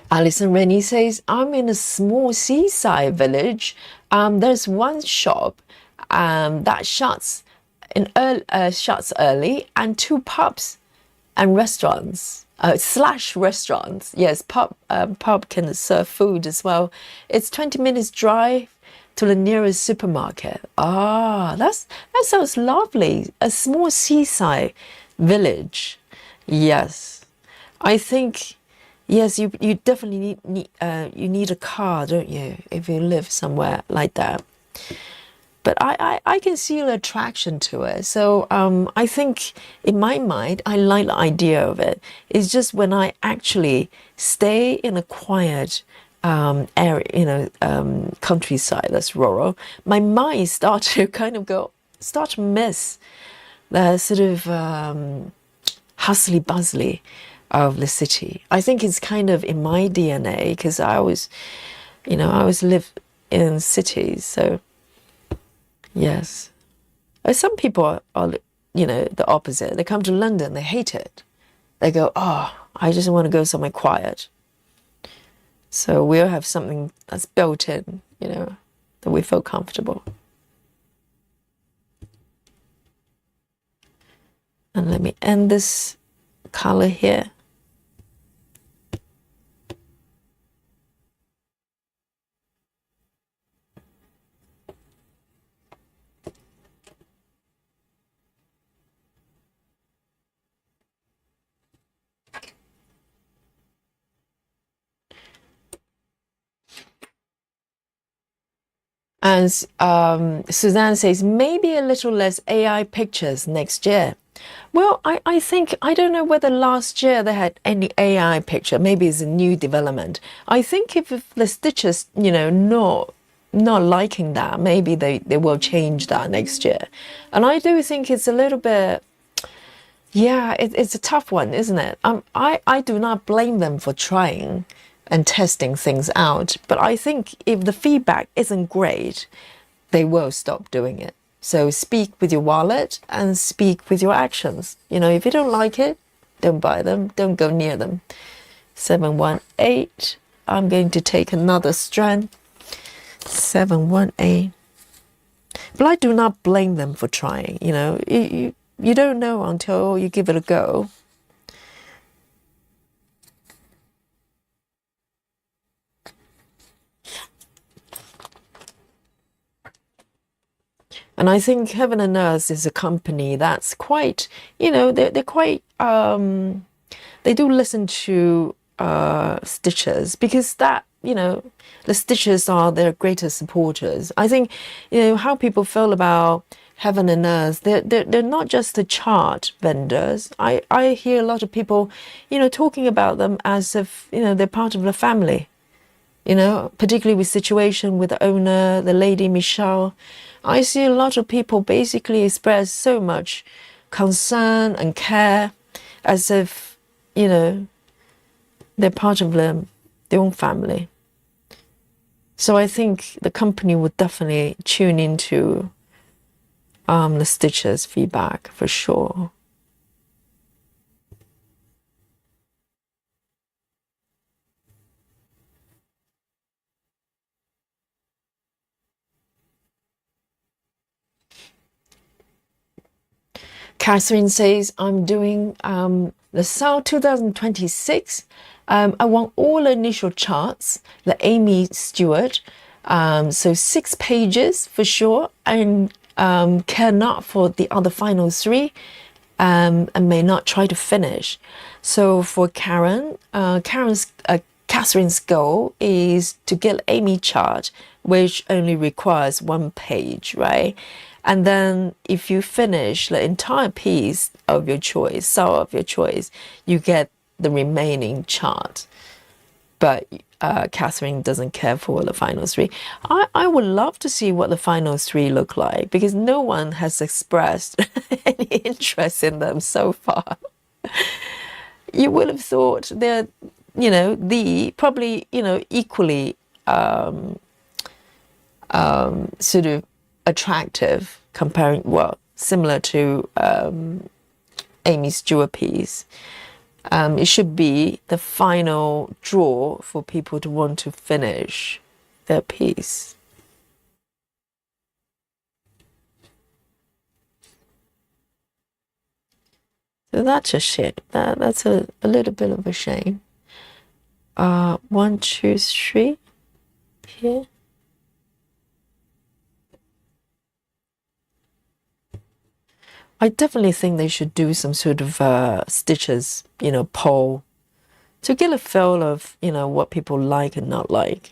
Speaker 1: Alison Rennie says, I'm in a small seaside village. There's one shop that shuts early, and 2 pubs and restaurants / restaurants. Yes, pub can serve food as well. It's 20 minutes drive to the nearest supermarket. That sounds lovely. A small seaside village. Yes, I think. Yes, you definitely need a car, don't you, if you live somewhere like that. But I can see the attraction to it. So I think in my mind, I like the idea of it. It's just when I actually stay in a quiet area, countryside that's rural, my mind starts to kind of start to miss the sort of hustly bustly of the city. I think it's kind of in my DNA because I always live in cities. So yes, some people are the opposite. They come to London, they hate it. They go, I just want to go somewhere quiet. So we'll have something that's built in, that we feel comfortable. And let me end this color here. And Suzanne says, maybe a little less AI pictures next year. Well, I think, I don't know whether last year they had any AI picture. Maybe it's a new development. I think if the stitchers, not liking that, maybe they will change that next year. And I do think it's a little bit, it's a tough one, isn't it? I do not blame them for trying and testing things out. But I think if the feedback isn't great, they will stop doing it. So speak with your wallet and speak with your actions. If you don't like it, don't buy them, don't go near them. 718, I'm going to take another strand. 718. But I do not blame them for trying. You don't know until you give it a go. And I think Heaven and Earth is a company that's quite, they're quite, they do listen to stitchers because that, the stitchers are their greatest supporters. I think, how people feel about Heaven and Earth, they're not just the chart vendors. I hear a lot of people, talking about them as if, they're part of the family. Particularly with situation with the owner, the lady Michelle. I see a lot of people basically express so much concern and care as if, they're part of their own family. So I think the company would definitely tune into the stitchers' feedback for sure. Catherine says, I'm doing the SAL 2026. I want all initial charts, the Aimee Stewart. So 6 pages for sure, and cannot for the other final 3, and may not try to finish. So for Catherine's goal is to get Aimee chart, which only requires 1 page, right? And then if you finish the entire piece of your choice, SAL of your choice, you get the remaining chart. But Catherine doesn't care for the final 3. I would love to see what the final 3 look like, because no one has expressed any interest in them so far. You would have thought they're, probably, equally sort of attractive, similar to Aimee Stewart piece. It should be the final draw for people to want to finish their piece. So that's a shame. That's a little bit of a shame. 1, 2, 3 here. I definitely think they should do some sort of stitches, poll, to get a feel of, what people like and not like.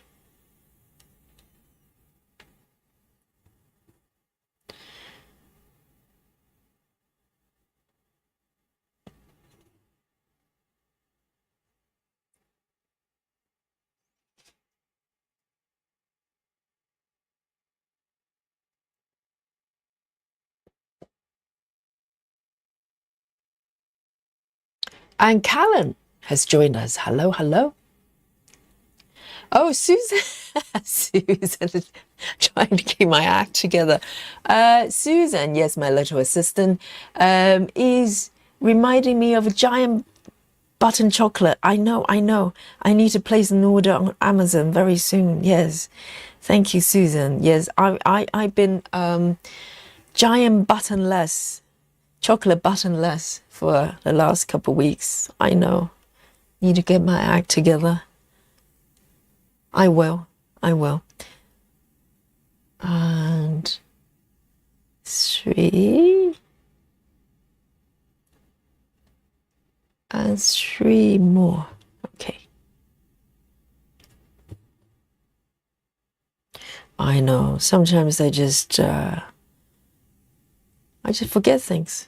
Speaker 1: And Callan has joined us. Hello, hello. Oh, Susan. Susan is trying to keep my act together. Susan, yes, my little assistant, is reminding me of a giant button chocolate. I know. I need to place an order on Amazon very soon. Yes. Thank you, Susan. Yes, I've been giant buttonless, chocolate buttonless for the last couple of weeks. I know. Need to get my act together. I will. And 3 and 3 more. Okay. I know. Sometimes I just forget things.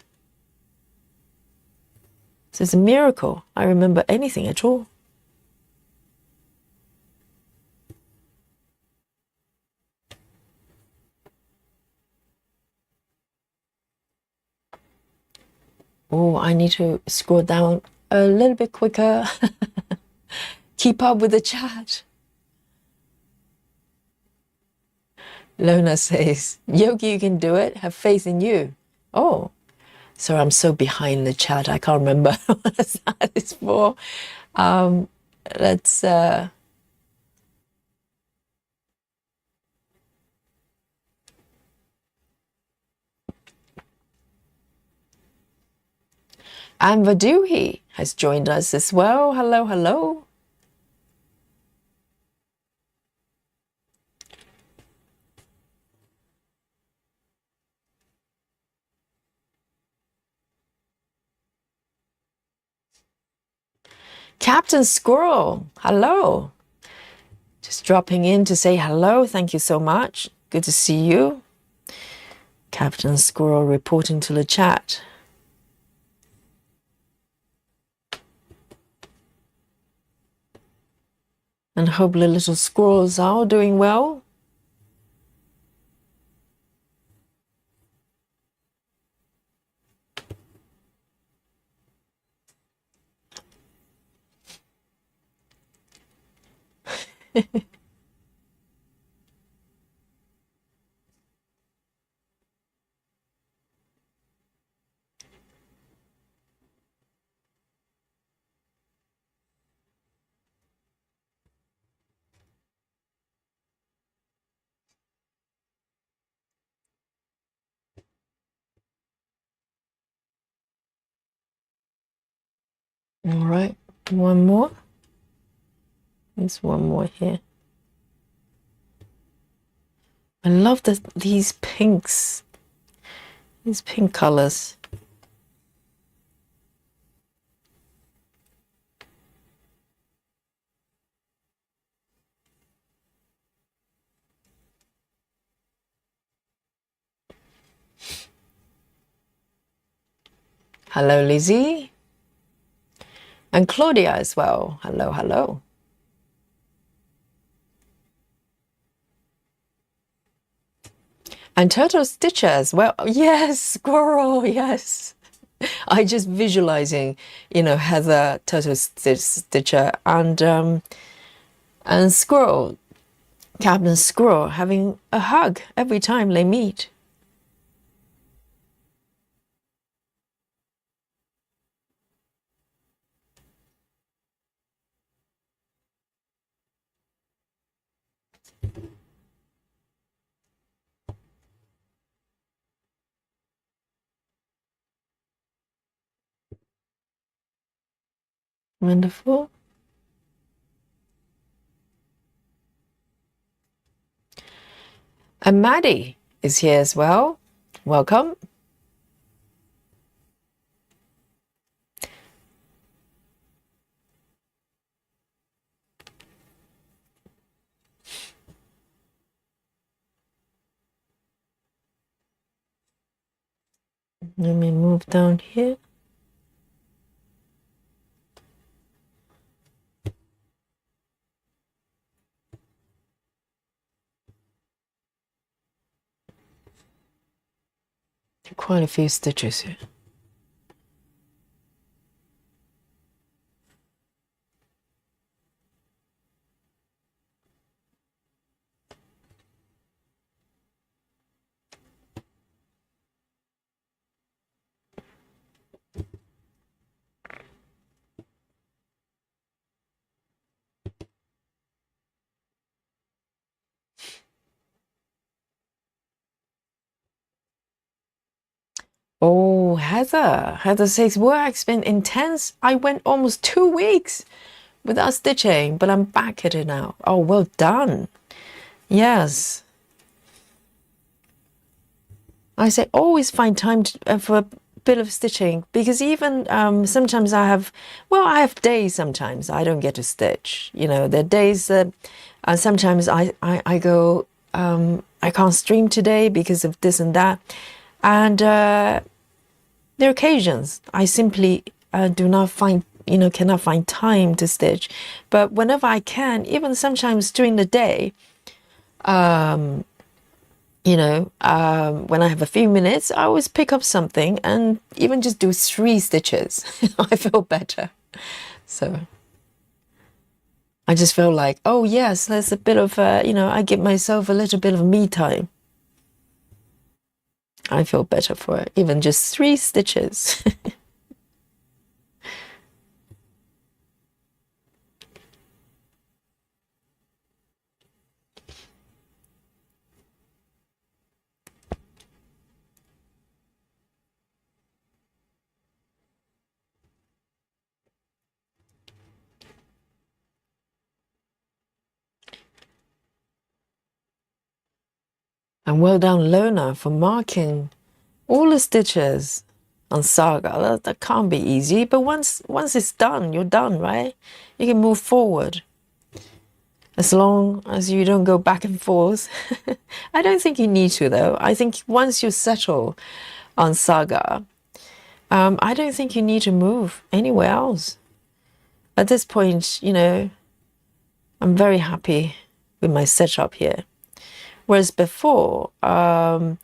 Speaker 1: So it's a miracle I remember anything at all. Oh, I need to scroll down a little bit quicker. Keep up with the chat. Lona says, Yogi, you can do it. Have faith in you. Oh, so I'm so behind the chat. I can't remember what that is for. Let's... And Vaduhi has joined us as well. Hello, hello. Captain Squirrel, hello. Just dropping in to say hello. Thank you so much. Good to see you. Captain Squirrel reporting to the chat. And hope the little squirrels are all doing well. All right, one more. There's one more here. I love these pinks, these pink colors. Hello, Lizzie. And Claudia as well. Hello, hello. And Turtle Stitcher as well. Yes, squirrel, yes. I just visualizing, Heather, Turtle Stitcher, and Squirrel, Captain Squirrel, having a hug every time they meet. Wonderful. And Maddie is here as well. Welcome. Let me move down here. Quite a few stitches here. Oh, Heather. Heather says, work's been intense. I went almost 2 weeks without stitching, but I'm back at it now. Oh, well done. Yes. I say always find time for a bit of stitching, because even sometimes I have days sometimes I don't get to stitch. There are days that sometimes I go, I can't stream today because of this and that. And there are occasions I simply cannot find time to stitch. But whenever I can, even sometimes during the day, when I have a few minutes, I always pick up something and even just do 3 stitches. I feel better. So I just feel like, oh yes, there's a bit of, I give myself a little bit of me time. I feel better for it, even just 3 stitches. And well done, Lona, for marking all the stitches on Saga. That can't be easy, but once it's done, you're done, right? You can move forward. As long as you don't go back and forth. I don't think you need to, though. I think once you settle on Saga, I don't think you need to move anywhere else. At this point, I'm very happy with my setup here. Whereas before, I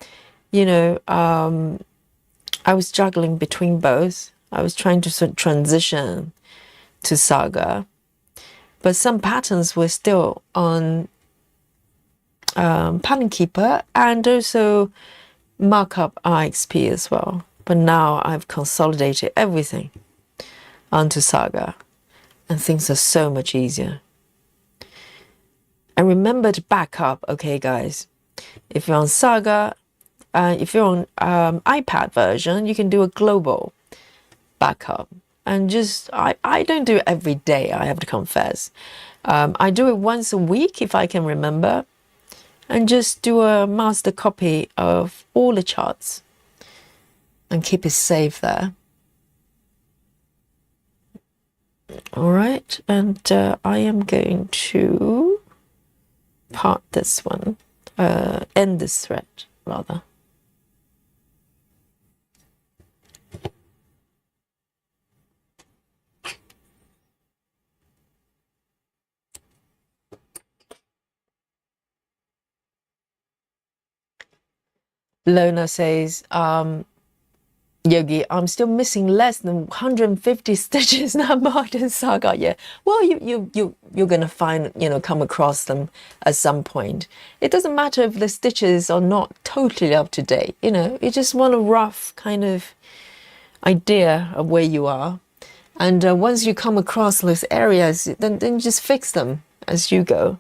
Speaker 1: was juggling between both. I was trying to sort of transition to Saga, but some patterns were still on Pattern Keeper and also Markup RXP as well. But now I've consolidated everything onto Saga, and things are so much easier. And remember to back up, okay, guys? If you're on Saga, if you're on iPad version, you can do a global backup. and just I don't do it every day, I have to confess. I do it once a week if I can remember, and just do a master copy of all the charts and keep it safe there. All right, and I am going to part this one, end this thread rather. Lona says, Yogi, I'm still missing less than 150 stitches now modern saga. Yeah, well, you're gonna find, come across them at some point. It doesn't matter if the stitches are not totally up to date. You just want a rough kind of idea of where you are, and once you come across those areas, then just fix them as you go.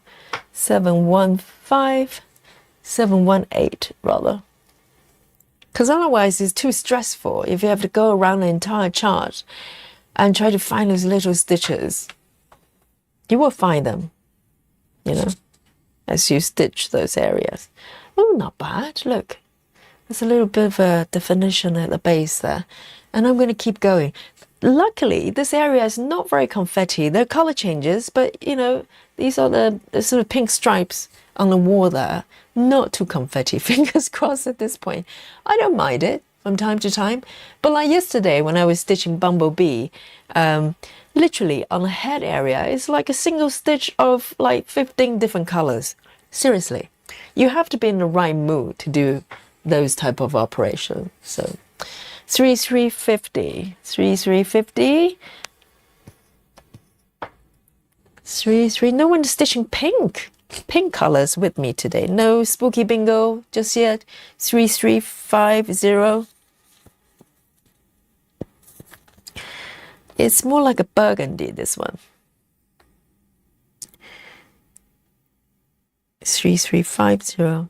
Speaker 1: 715, 718 rather. Because otherwise it's too stressful if you have to go around the entire chart and try to find those little stitches. You will find them, as you stitch those areas. Oh, not bad. Look, there's a little bit of a definition at the base there. And I'm going to keep going. Luckily, this area is not very confetti. There are color changes, but, these are the sort of pink stripes on the wall there. Not too confetti, fingers crossed at this point. I don't mind it from time to time. But like yesterday when I was stitching Bumblebee, literally on the head area, it's like a single stitch of like 15 different colors. Seriously, you have to be in the right mood to do those type of operations. So 3350, 3350. 33. No one's stitching pink colors with me today. No spooky bingo just yet. 3350. It's more like a burgundy, this one. 3350.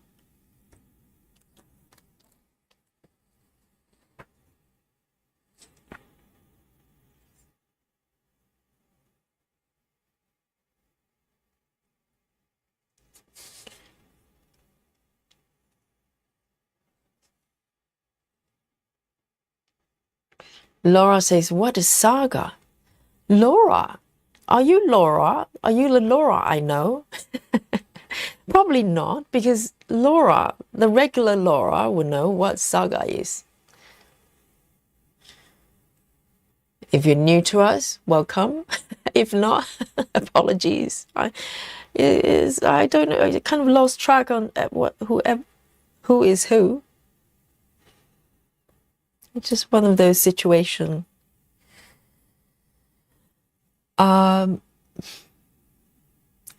Speaker 1: Laura says, what is saga? Laura? Are you Laura? Are you the Laura I know? Probably not, because Laura, the regular Laura, would know what saga is. If you're new to us, welcome. If not, apologies. I don't know. I kind of lost track on who is who. It's just one of those situations.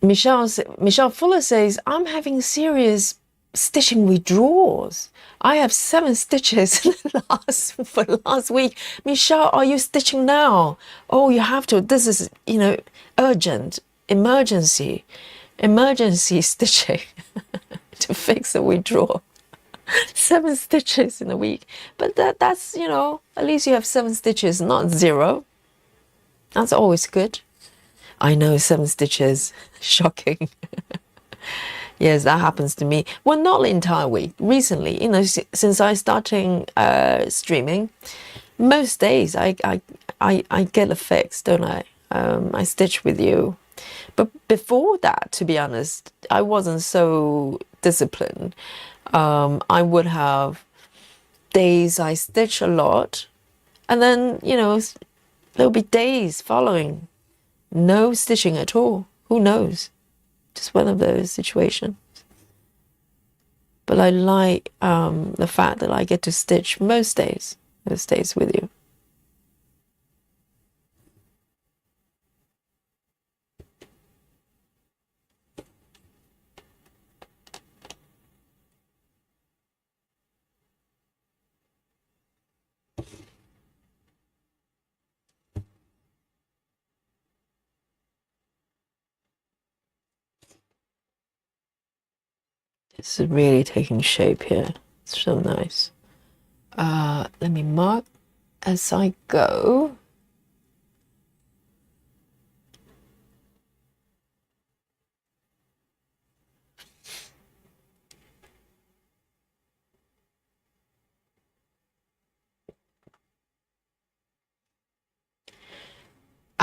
Speaker 1: Michelle Fuller says, I'm having serious stitching withdrawals. I have 7 stitches for last week. Michelle, are you stitching now? Oh, you have to. This is, urgent, emergency stitching to fix the withdrawal. 7 stitches in a week. But that's, at least you have 7 stitches, not 0. That's always good. I know, 7 stitches. Shocking. Yes, that happens to me. Well, not the entire week. Recently, since I starting streaming, most days I get a fix, don't I? I stitch with you. But before that, to be honest, I wasn't so disciplined. I would have days I stitch a lot, and then, there'll be days following no stitching at all. Who knows? Just one of those situations. But I like the fact that I get to stitch most days with you. It's really taking shape here. It's so nice. Let me mark as I go.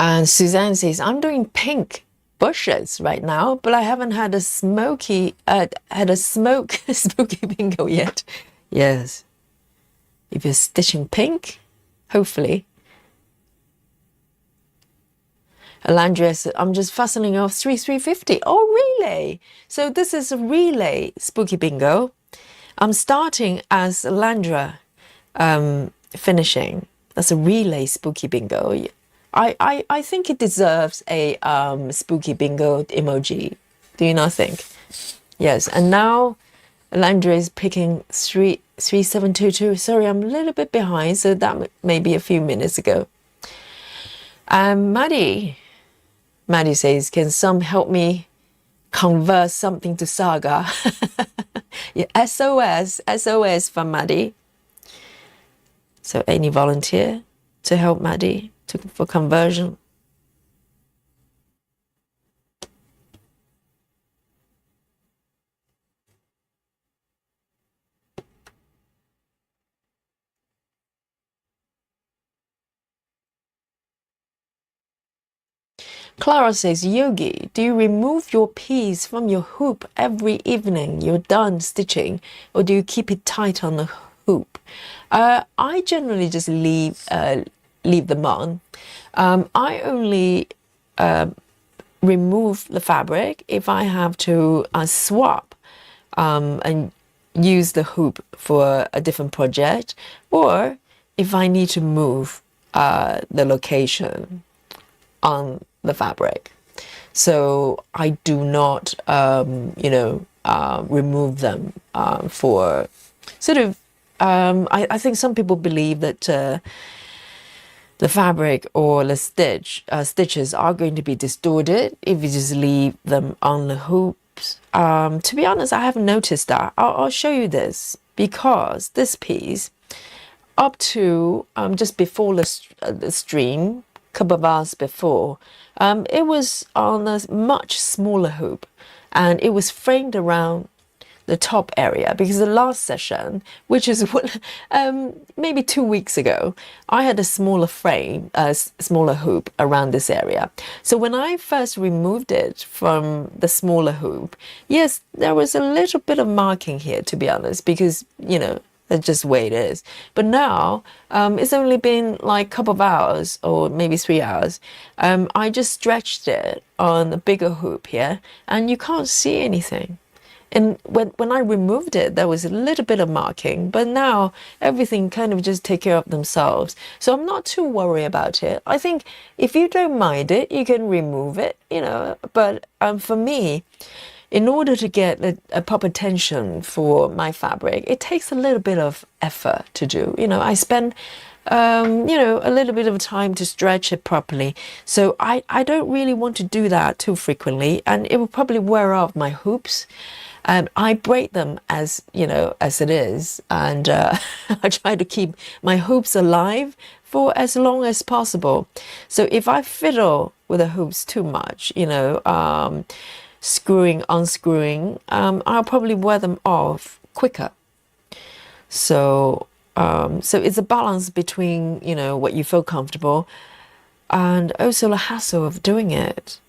Speaker 1: And Suzanne says, I'm doing pink bushes right now, but I haven't had a spooky bingo yet. Yes. If you're stitching pink, hopefully. Alandria said, I'm just fastening off 350. Oh, really? So this is a relay spooky bingo. I'm starting as Alandra finishing. That's a relay spooky bingo. I think it deserves a spooky bingo emoji. Do you not think? Yes. And now Alandra is picking 3722. Sorry, I'm a little bit behind, so that may be a few minutes ago. Maddie says, can some help me convert something to Saga? Yeah, SOS from Maddie. So any volunteer to help Maddie for conversion? Clara says, Yogi, do you remove your piece from your hoop every evening you're done stitching, or do you keep it tight on the hoop? I generally just leave them on. I only remove the fabric if I have to swap and use the hoop for a different project, or if I need to move the location on the fabric. So I do not, remove them for sort of, I think some people believe that the fabric or the stitches are going to be distorted if you just leave them on the hoops. To be honest, I haven't noticed that. I'll show you this, because this piece, up to just before the stream, couple of hours before, it was on a much smaller hoop, and it was framed around the top area, because the last session, which is maybe 2 weeks ago, I had a smaller frame, smaller hoop around this area. So when I first removed it from the smaller hoop, yes, there was a little bit of marking here, to be honest, because, that's just the way it is. But now, it's only been like a couple of hours, or maybe 3 hours. I just stretched it on a bigger hoop here, and you can't see anything. And when I removed it, there was a little bit of marking, but now everything kind of just take care of themselves. So I'm not too worried about it. I think if you don't mind it, you can remove it, But for me, in order to get a proper tension for my fabric, it takes a little bit of effort to do. I spend a little bit of time to stretch it properly. So I don't really want to do that too frequently, and it will probably wear off my hoops. I braid them as it is, and I try to keep my hoops alive for as long as possible. So if I fiddle with the hoops too much, screwing, unscrewing, I'll probably wear them off quicker. So it's a balance between what you feel comfortable, and also the hassle of doing it.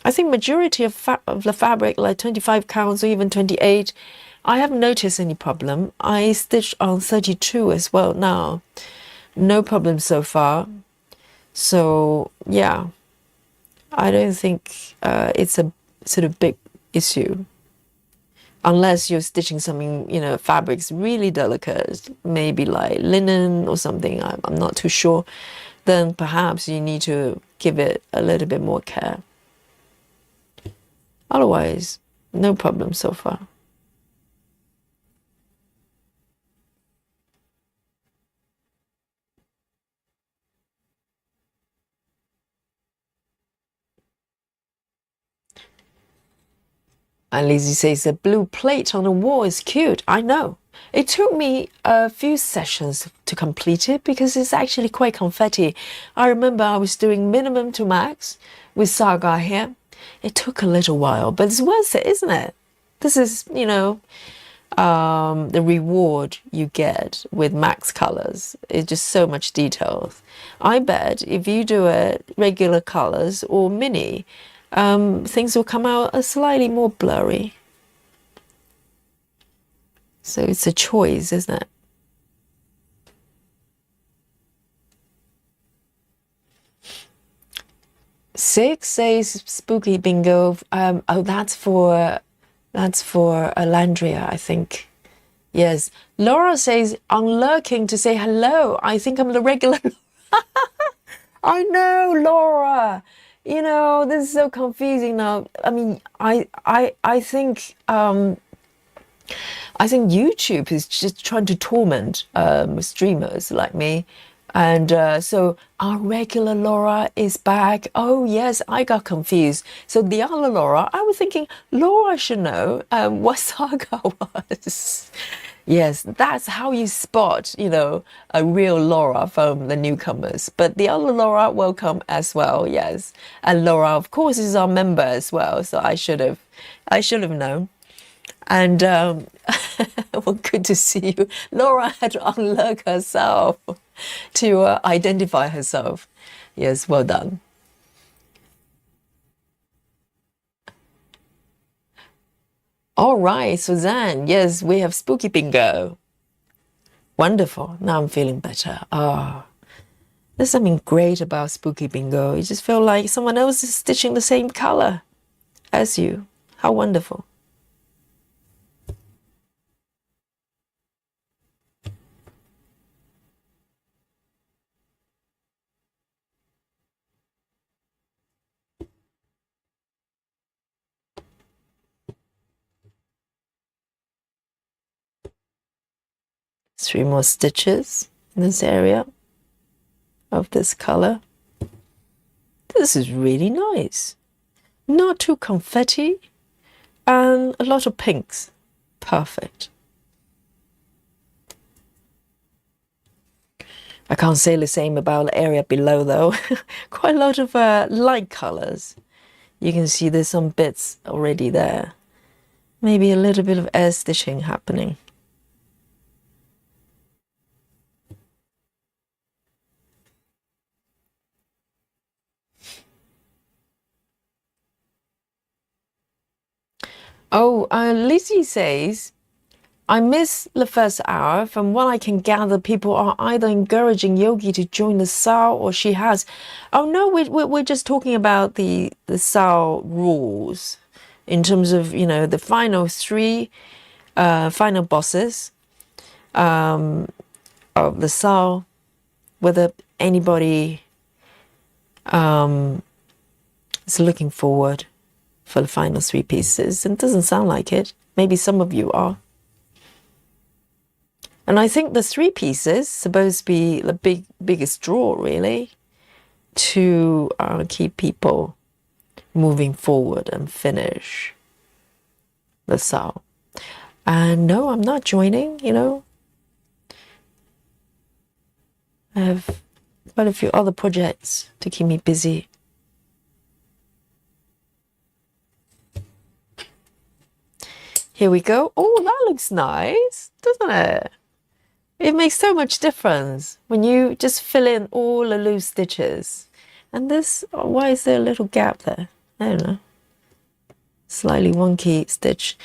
Speaker 1: I think majority of the fabric, like 25 counts or even 28, I haven't noticed any problem. I stitched on 32 as well now. No problem so far. So yeah, I don't think it's a sort of big issue. Unless you're stitching something, fabric's really delicate, maybe like linen or something, I'm not too sure. Then perhaps you need to give it a little bit more care. Otherwise, no problem so far. And Lizzie says the blue plate on the wall is cute. I know. It took me a few sessions to complete it because it's actually quite confetti. I remember I was doing minimum to max with Saga here. It took a little while, but it's worth it, isn't it? This is, the reward you get with max colors is just so much details. I bet if you do it regular colors or mini, things will come out slightly more blurry. So it's a choice, isn't it? Six says spooky bingo. Oh, that's for Landria, I think. Yes. Laura says, I'm lurking to say hello. I think I'm the regular. I know, Laura. You know, this is so confusing now. I mean, I think YouTube is just trying to torment streamers like me. And so our regular Laura is back. Oh, yes, I got confused. So the other Laura, I was thinking Laura should know what Saga was. Yes, that's how you spot, you know, a real Laura from the newcomers. But the other Laura, welcome as well. Yes, and Laura, of course, is our member as well. So I should have known. And well, good to see you. Laura had to unlock herself to identify herself. Yes, well done. All right, Suzanne. Yes, we have spooky bingo. Wonderful. Now I'm feeling better. Ah, there's something great about spooky bingo. You just feel like someone else is stitching the same color as you. How wonderful. Three more stitches in this area of this color. This is really nice. Not too confetti and a lot of pinks. Perfect. I can't say the same about the area below though. Quite a lot of light colors. You can see there's some bits already there. Maybe a little bit of air stitching happening. Oh, Lizzie says, I miss the first hour. From what I can gather, people are either encouraging Yogi to join the SAO or she has. Oh, no, we're just talking about the SAO rules in terms of, you know, the final three final bosses of the SAO, whether anybody is looking forward for the final three pieces. It doesn't sound like it. Maybe some of you are. And I think the three pieces supposed to be the biggest draw, really, to keep people moving forward and finish the SAO. And no, I'm not joining, you know. I have quite a few other projects to keep me busy. Here we go. Oh, that looks nice, doesn't it? It makes so much difference when you just fill in all the loose stitches. And this, oh, why is there a little gap there? I don't know. Slightly wonky stitch.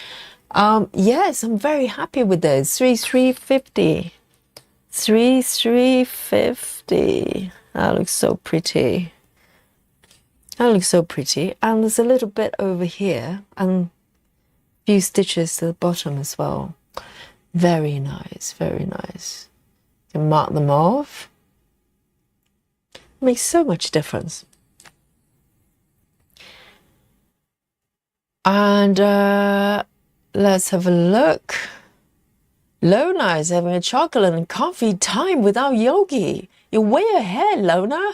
Speaker 1: Yes, I'm very happy with this. 3,350. 3,350. That looks so pretty. That looks so pretty. And there's a little bit over here and a few stitches to the bottom as well. Very nice, very nice. You can mark them off. It makes so much difference. And let's have a look. Lona is having a chocolate and coffee time without Yogi. You're way ahead, Lona.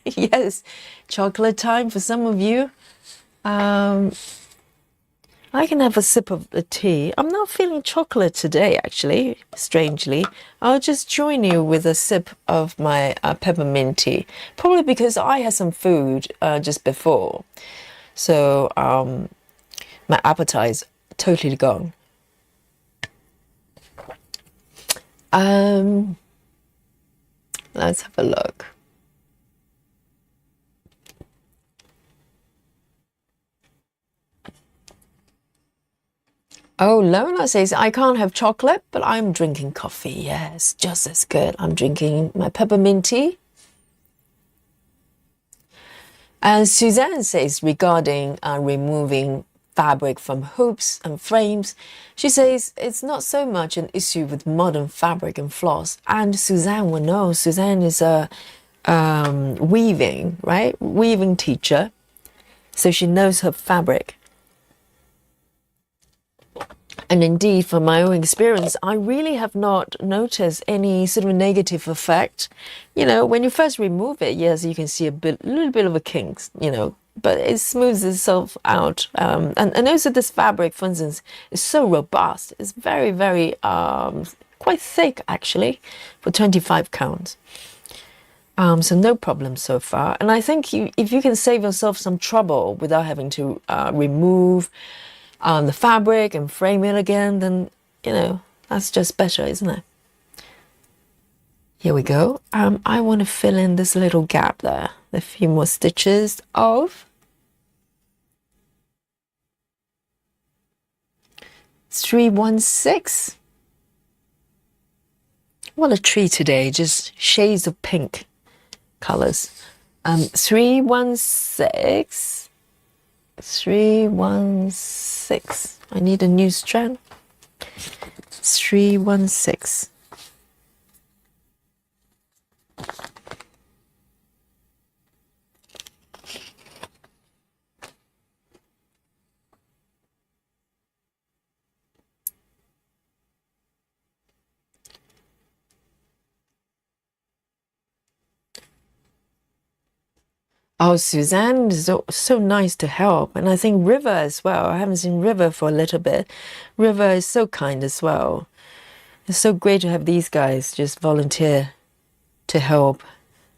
Speaker 1: Yes, chocolate time for some of you. I can have a sip of the tea. I'm not feeling chocolate today, actually, strangely. I'll just join you with a sip of my peppermint tea. Probably because I had some food just before. So my appetite is totally gone. Let's have a look. Oh, Lona says, I can't have chocolate, but I'm drinking coffee. Yes, just as good. I'm drinking my peppermint tea. And Suzanne says, regarding removing fabric from hoops and frames, she says it's not so much an issue with modern fabric and floss. And Suzanne will know. Suzanne is a weaving, right? Weaving teacher. So she knows her fabric. And indeed, from my own experience, I really have not noticed any sort of negative effect. You know, when you first remove it, yes, you can see a little bit of a kink, you know, but it smooths itself out. And also this fabric, for instance, is so robust. It's very, very, quite thick, actually, for 25 counts. So no problem so far. And I think if you can save yourself some trouble without having to remove the fabric and frame it again, then, you know, that's just better, isn't it? Here we go. I want to fill in this little gap there, a few more stitches of 316. What a treat today, just shades of pink colors. 316. 316. I need a new strand. 316. Oh, Suzanne is so nice to help. And I think River as well. I haven't seen River for a little bit. River is so kind as well. It's so great to have these guys just volunteer to help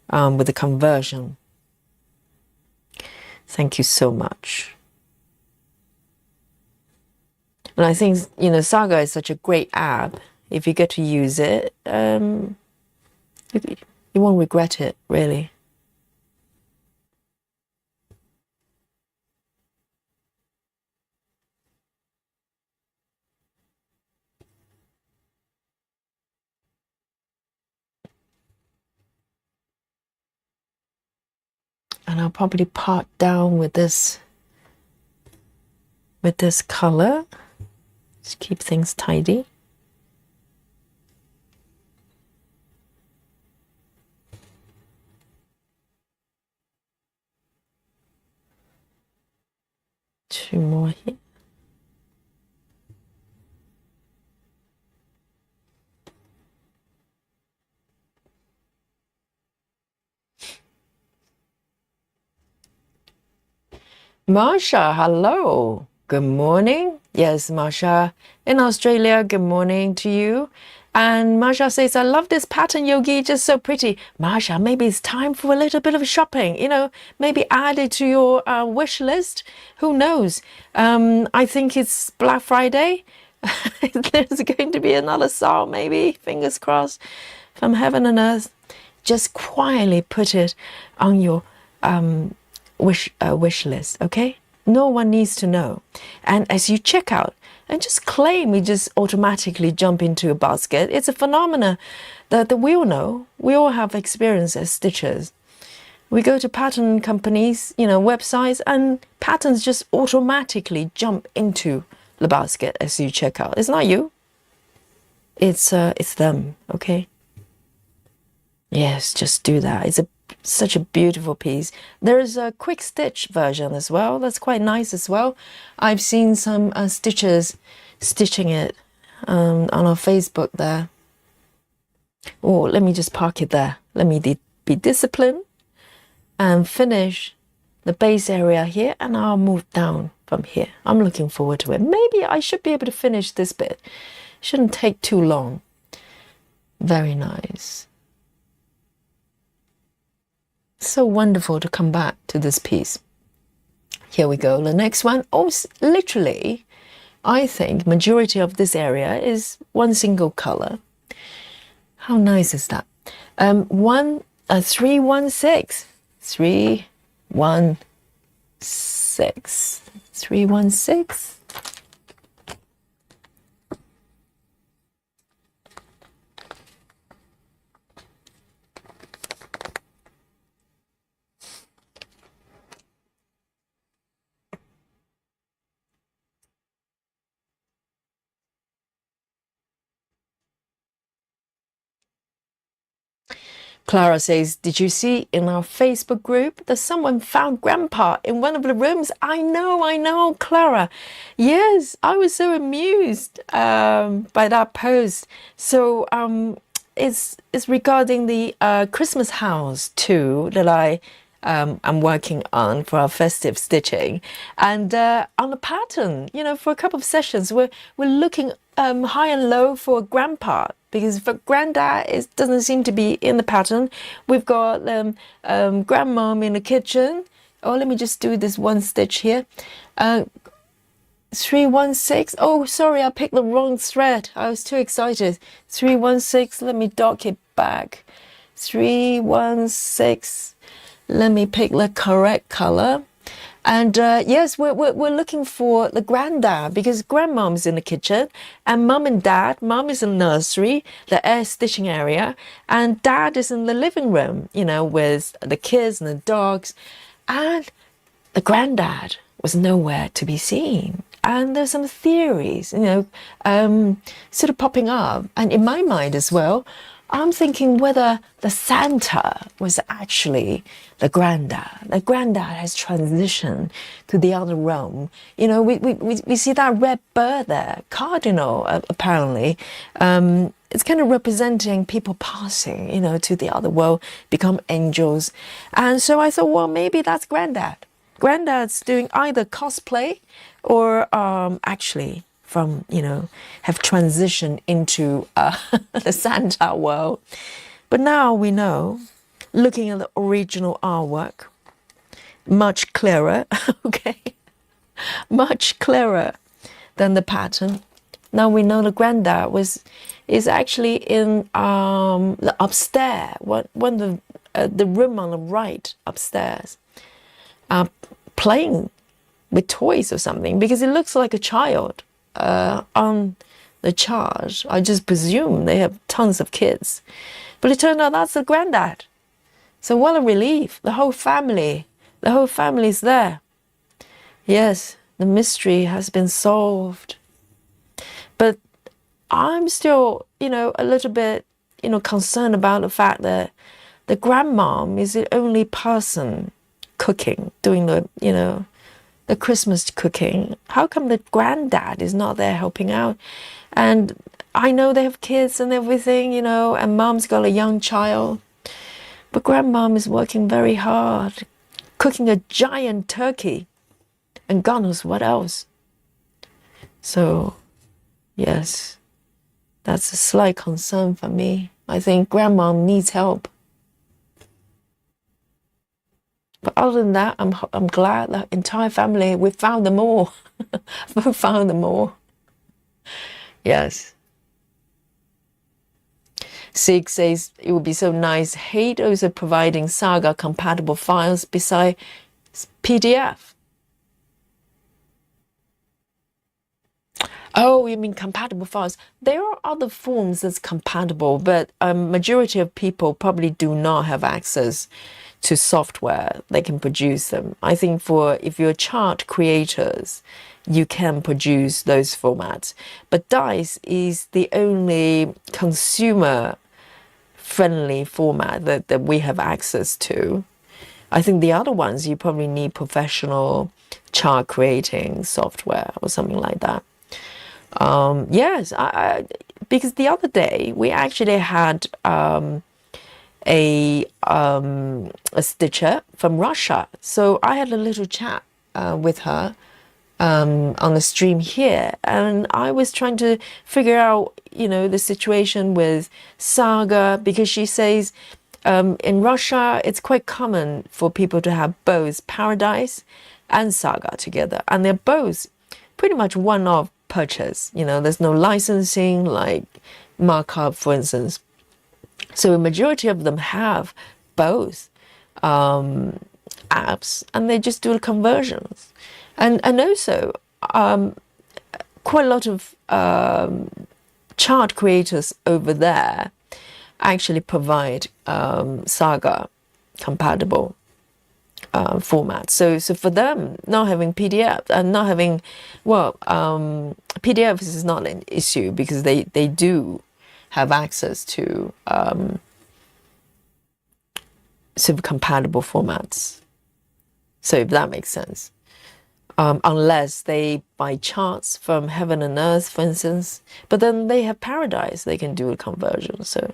Speaker 1: with the conversion. Thank you so much. And I think, you know, Saga is such a great app. If you get to use it, you won't regret it, really. And I'll probably part down with this color. Just keep things tidy. Two more here. Marsha, hello. Good morning. Yes, Marsha. In Australia, good morning to you. And Marsha says, I love this pattern, Yogi, just so pretty. Marsha, maybe it's time for a little bit of shopping. You know, maybe add it to your wish list. Who knows? I think it's Black Friday. There's going to be another sale, maybe. Fingers crossed. From heaven and earth. Just quietly put it on your wish list, okay? No one needs to know. And as you check out, and just claim, we just automatically jump into a basket. It's a phenomena that we all know. We all have experience as stitchers. We go to pattern companies, you know, websites, and patterns just automatically jump into the basket as you check out. It's not you. It's them, okay? Yes, just do that. It's such a beautiful piece. There is a quick stitch version as well. That's quite nice as well. I've seen some stitchers stitching it on our Facebook there. Oh, let me just park it there. Let me be disciplined and finish the base area here, and I'll move down from here. I'm looking forward to it. Maybe I should be able to finish this bit. Shouldn't take too long. Very nice. So wonderful to come back to this piece. Here we go. The next one. Oh, literally, I think majority of this area is one single color. How nice is that? 316. 316. 316. Clara says, did you see in our Facebook group that someone found Grandpa in one of the rooms? I know, Clara. Yes, I was so amused by that post. So it's regarding the Christmas house too that I'm working on for our festive stitching, and on the pattern, for a couple of sessions, we're looking high and low for Grandpa, because for Granddad it doesn't seem to be in the pattern. We've got Grandmom in the kitchen. Oh, let me just do this one stitch here. 316. Oh, sorry, I picked the wrong thread. I was too excited. 316. Let me dock it back. 316. Let me pick the correct color. And yes, we're looking for the Granddad, because Grandmom's in the kitchen and Mum and Dad. Mum is in the nursery, the air stitching area, and Dad is in the living room, with the kids and the dogs. And the Granddad was nowhere to be seen. And there's some theories, sort of popping up. And in my mind as well, I'm thinking whether the Santa was actually the Granddad. The Granddad has transitioned to the other realm. We see that red bird there, cardinal, apparently. It's kind of representing people passing, to the other world, become angels. And so I thought, well, maybe that's Granddad. Granddad's doing either cosplay or actually from, have transitioned into the Santa world. But now we know, looking at the original artwork, much clearer, okay? Much clearer than the pattern. Now we know the Granddad is actually in the upstairs, one of the room on the right upstairs, playing with toys or something, because it looks like a child on the chart. I just presume they have tons of kids, but it turned out that's the Granddad. So what a relief. The whole family's there. Yes, the mystery has been solved. But I'm still, a little bit, concerned about the fact that the Grandmom is the only person cooking, doing the Christmas cooking. How come the Granddad is not there helping out? And I know they have kids and everything, and Mom's got a young child. But Grandmom is working very hard, cooking a giant turkey and God knows what else. So, yes, that's a slight concern for me. I think Grandmom needs help. But other than that, I'm glad the entire family, we found them all. We found them all. Yes. Sig says it would be so nice. Hate also providing Saga compatible files beside PDF. Oh, you mean compatible files? There are other forms that's compatible, but a majority of people probably do not have access to software that can produce them. I think if you're chart creators, you can produce those formats. But Dice is the only consumer-friendly format that we have access to. I think the other ones, you probably need professional chart creating software or something like that. Yes, because the other day we actually had a stitcher from Russia. So I had a little chat with her on the stream here, and I was trying to figure out, the situation with Saga, because she says in Russia it's quite common for people to have both Paradise and Saga together, and they're both pretty much one-off purchase. There's no licensing like markup, for instance. So a majority of them have both apps, and they just do the conversions. And also quite a lot of chart creators over there actually provide Saga compatible format. So for them, not having PDF and not having, well, PDF is not an issue because they do have access to sort of compatible formats. So if that makes sense. Unless they buy charts from Heaven and Earth, for instance, but then they have Paradise, they can do a conversion. So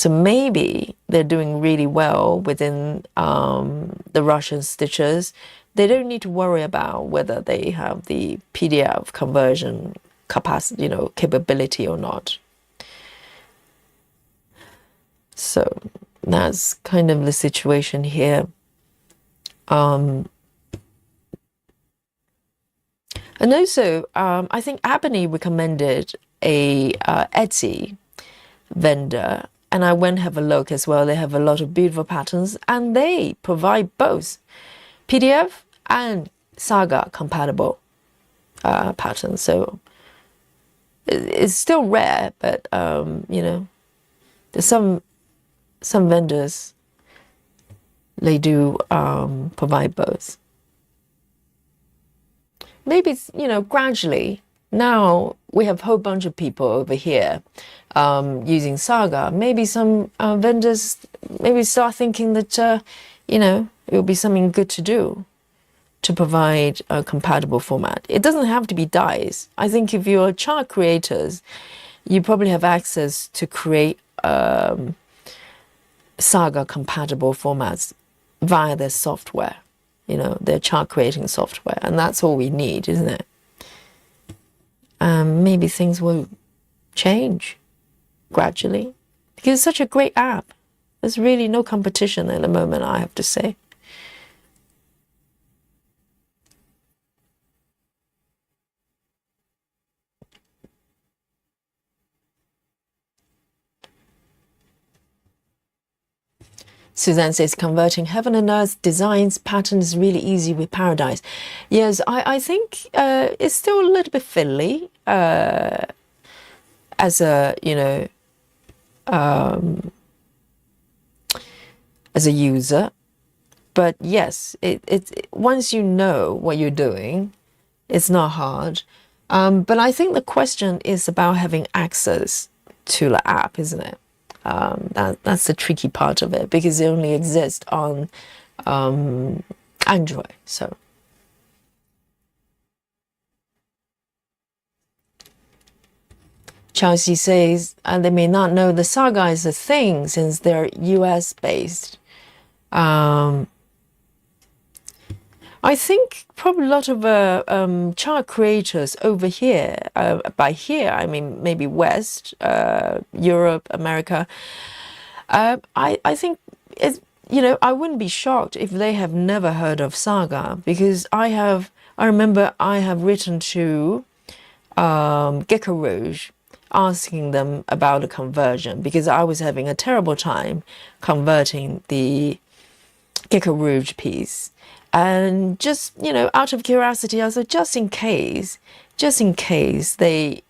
Speaker 1: maybe they're doing really well within the Russian stitchers. They don't need to worry about whether they have the PDF conversion capacity, capability or not. So that's kind of the situation here. And also, I think Aimee recommended a Etsy vendor, and I went have a look as well. They have a lot of beautiful patterns, and they provide both PDF and Saga compatible patterns. So it's still rare, but there's some vendors, they do provide both. Maybe it's, gradually, now we have a whole bunch of people over here using Saga. Maybe some vendors maybe start thinking that, it would be something good to do to provide a compatible format. It doesn't have to be dies. I think if you're chart creators, you probably have access to create Saga compatible formats via their software. Their chart creating software, and that's all we need, isn't it? Maybe things will change gradually because it's such a great app. There's really no competition at the moment, I have to say. Suzanne says, converting Heaven and Earth designs patterns is really easy with Paradise. Yes, I think it's still a little bit fiddly as a, as a user. But yes, it once you know what you're doing, it's not hard. But I think the question is about having access to the app, isn't it? That's the tricky part of it because it only exists on Android. So Chelsea says they may not know the Saga is a thing since they're US based. I think probably a lot of chart creators over here, by here I mean maybe West, Europe, America, I think it's, I wouldn't be shocked if they have never heard of Saga because I remember I have written to Gecko Rouge asking them about a conversion because I was having a terrible time converting the Gecko Rouge piece. And just, out of curiosity, I thought just in case they,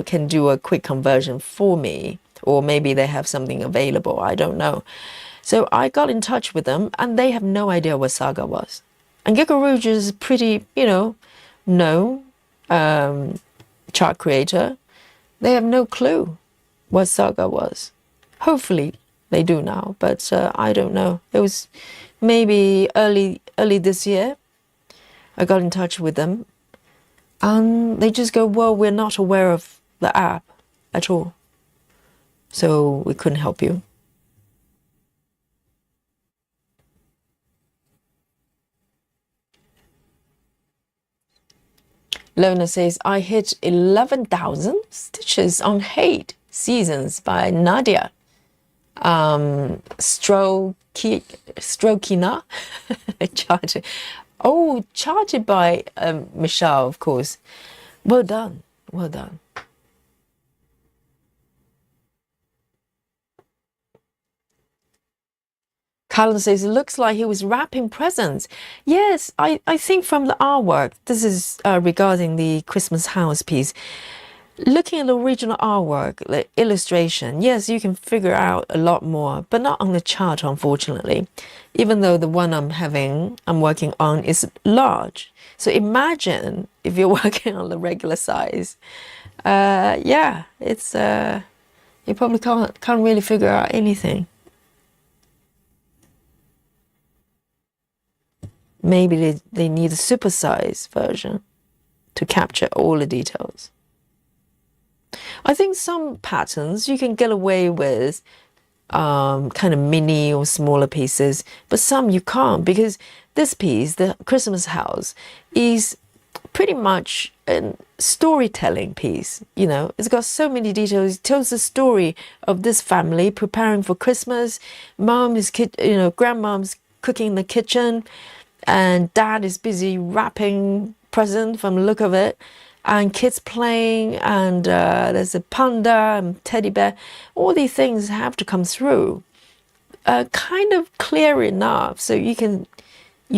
Speaker 1: can do a quick conversion for me, or maybe they have something available, I don't know. So I got in touch with them and they have no idea what Saga was. And Gecko Rouge is pretty, known chart creator. They have no clue what Saga was. Hopefully they do now, but I don't know. It was maybe early this year. I got in touch with them and they just go, well, we're not aware of the app at all, so we couldn't help you. Lona says, I hit 11,000 stitches on Hate Seasons by Nadia. Strokina charted. Oh, charted by Michelle, of course. Well done. Callan says, it looks like he was wrapping presents. Yes, I think from the artwork, this is regarding the Christmas house piece. Looking at the original artwork, the illustration, yes, you can figure out a lot more, but not on the chart, unfortunately. Even though the one I'm working on is large. So imagine if you're working on the regular size. Yeah, it's you probably can't really figure out anything. Maybe they need a supersized version to capture all the details. I think some patterns you can get away with kind of mini or smaller pieces, but some you can't, because this piece, the Christmas house, is pretty much a storytelling piece. You know, it's got so many details. It tells the story of this family preparing for Christmas. Mom is, grandmom's cooking in the kitchen, and dad is busy wrapping present from the look of it. And kids playing, and there's a panda and teddy bear. All these things have to come through kind of clear enough so you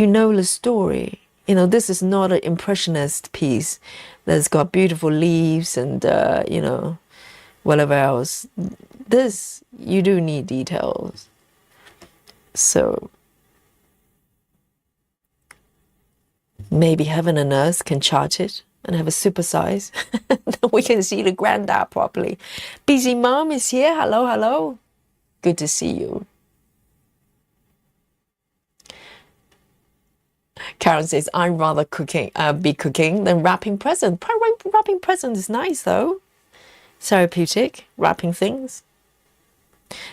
Speaker 1: know the story. You know, this is not an impressionist piece that's got beautiful leaves and, whatever else. This, you do need details. So maybe heaven and earth can chart it and have a super size. We can see the granddad properly. Busy mom is here. Hello, hello. Good to see you. Karen says, I'd rather be cooking than wrapping presents. Wrapping presents is nice though. Therapeutic, wrapping things.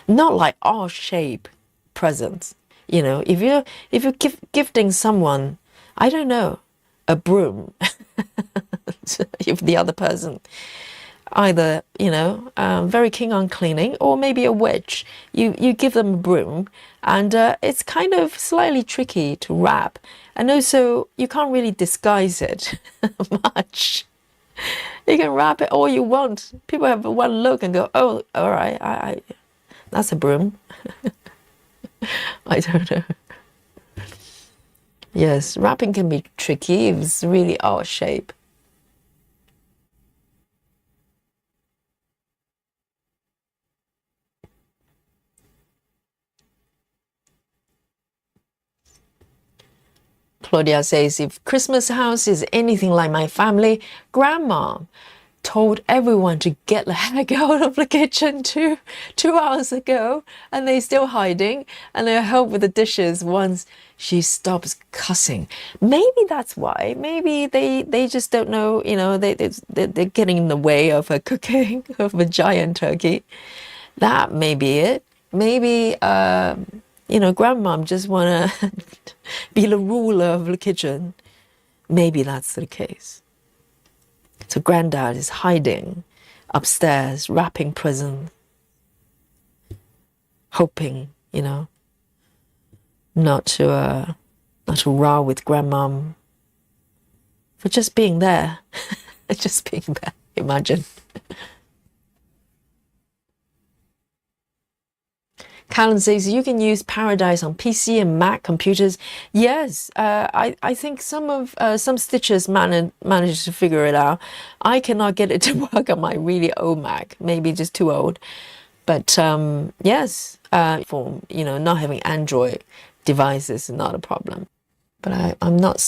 Speaker 1: Not like R-shape presents. You know, if you're gifting someone, I don't know, a broom, if the other person either, very keen on cleaning, or maybe a witch, you give them a broom, and it's kind of slightly tricky to wrap, and also you can't really disguise it much. You can wrap it all you want. People have one look and go, oh, all right, I that's a broom. I don't know. Yes, wrapping can be tricky if it's really our shape. Claudia says, if Christmas house is anything like my family, Grandma told everyone to get the heck out of the kitchen two hours ago, and they're still hiding, and they'll help with the dishes once she stops cussing. Maybe that's why. Maybe they just don't know, they're getting in the way of her cooking of a giant turkey. That may be it. Maybe grandmom just want to be the ruler of the kitchen. Maybe that's the case. So granddad is hiding upstairs, wrapping presents, hoping, not to row with grandmom for just being there. Just being there, imagine. Callan says, you can use Paradise on PC and Mac computers. Yes, I think some stitchers managed to figure it out. I cannot get it to work on my really old Mac, maybe just too old. But yes, not having Android devices is not a problem. But I'm not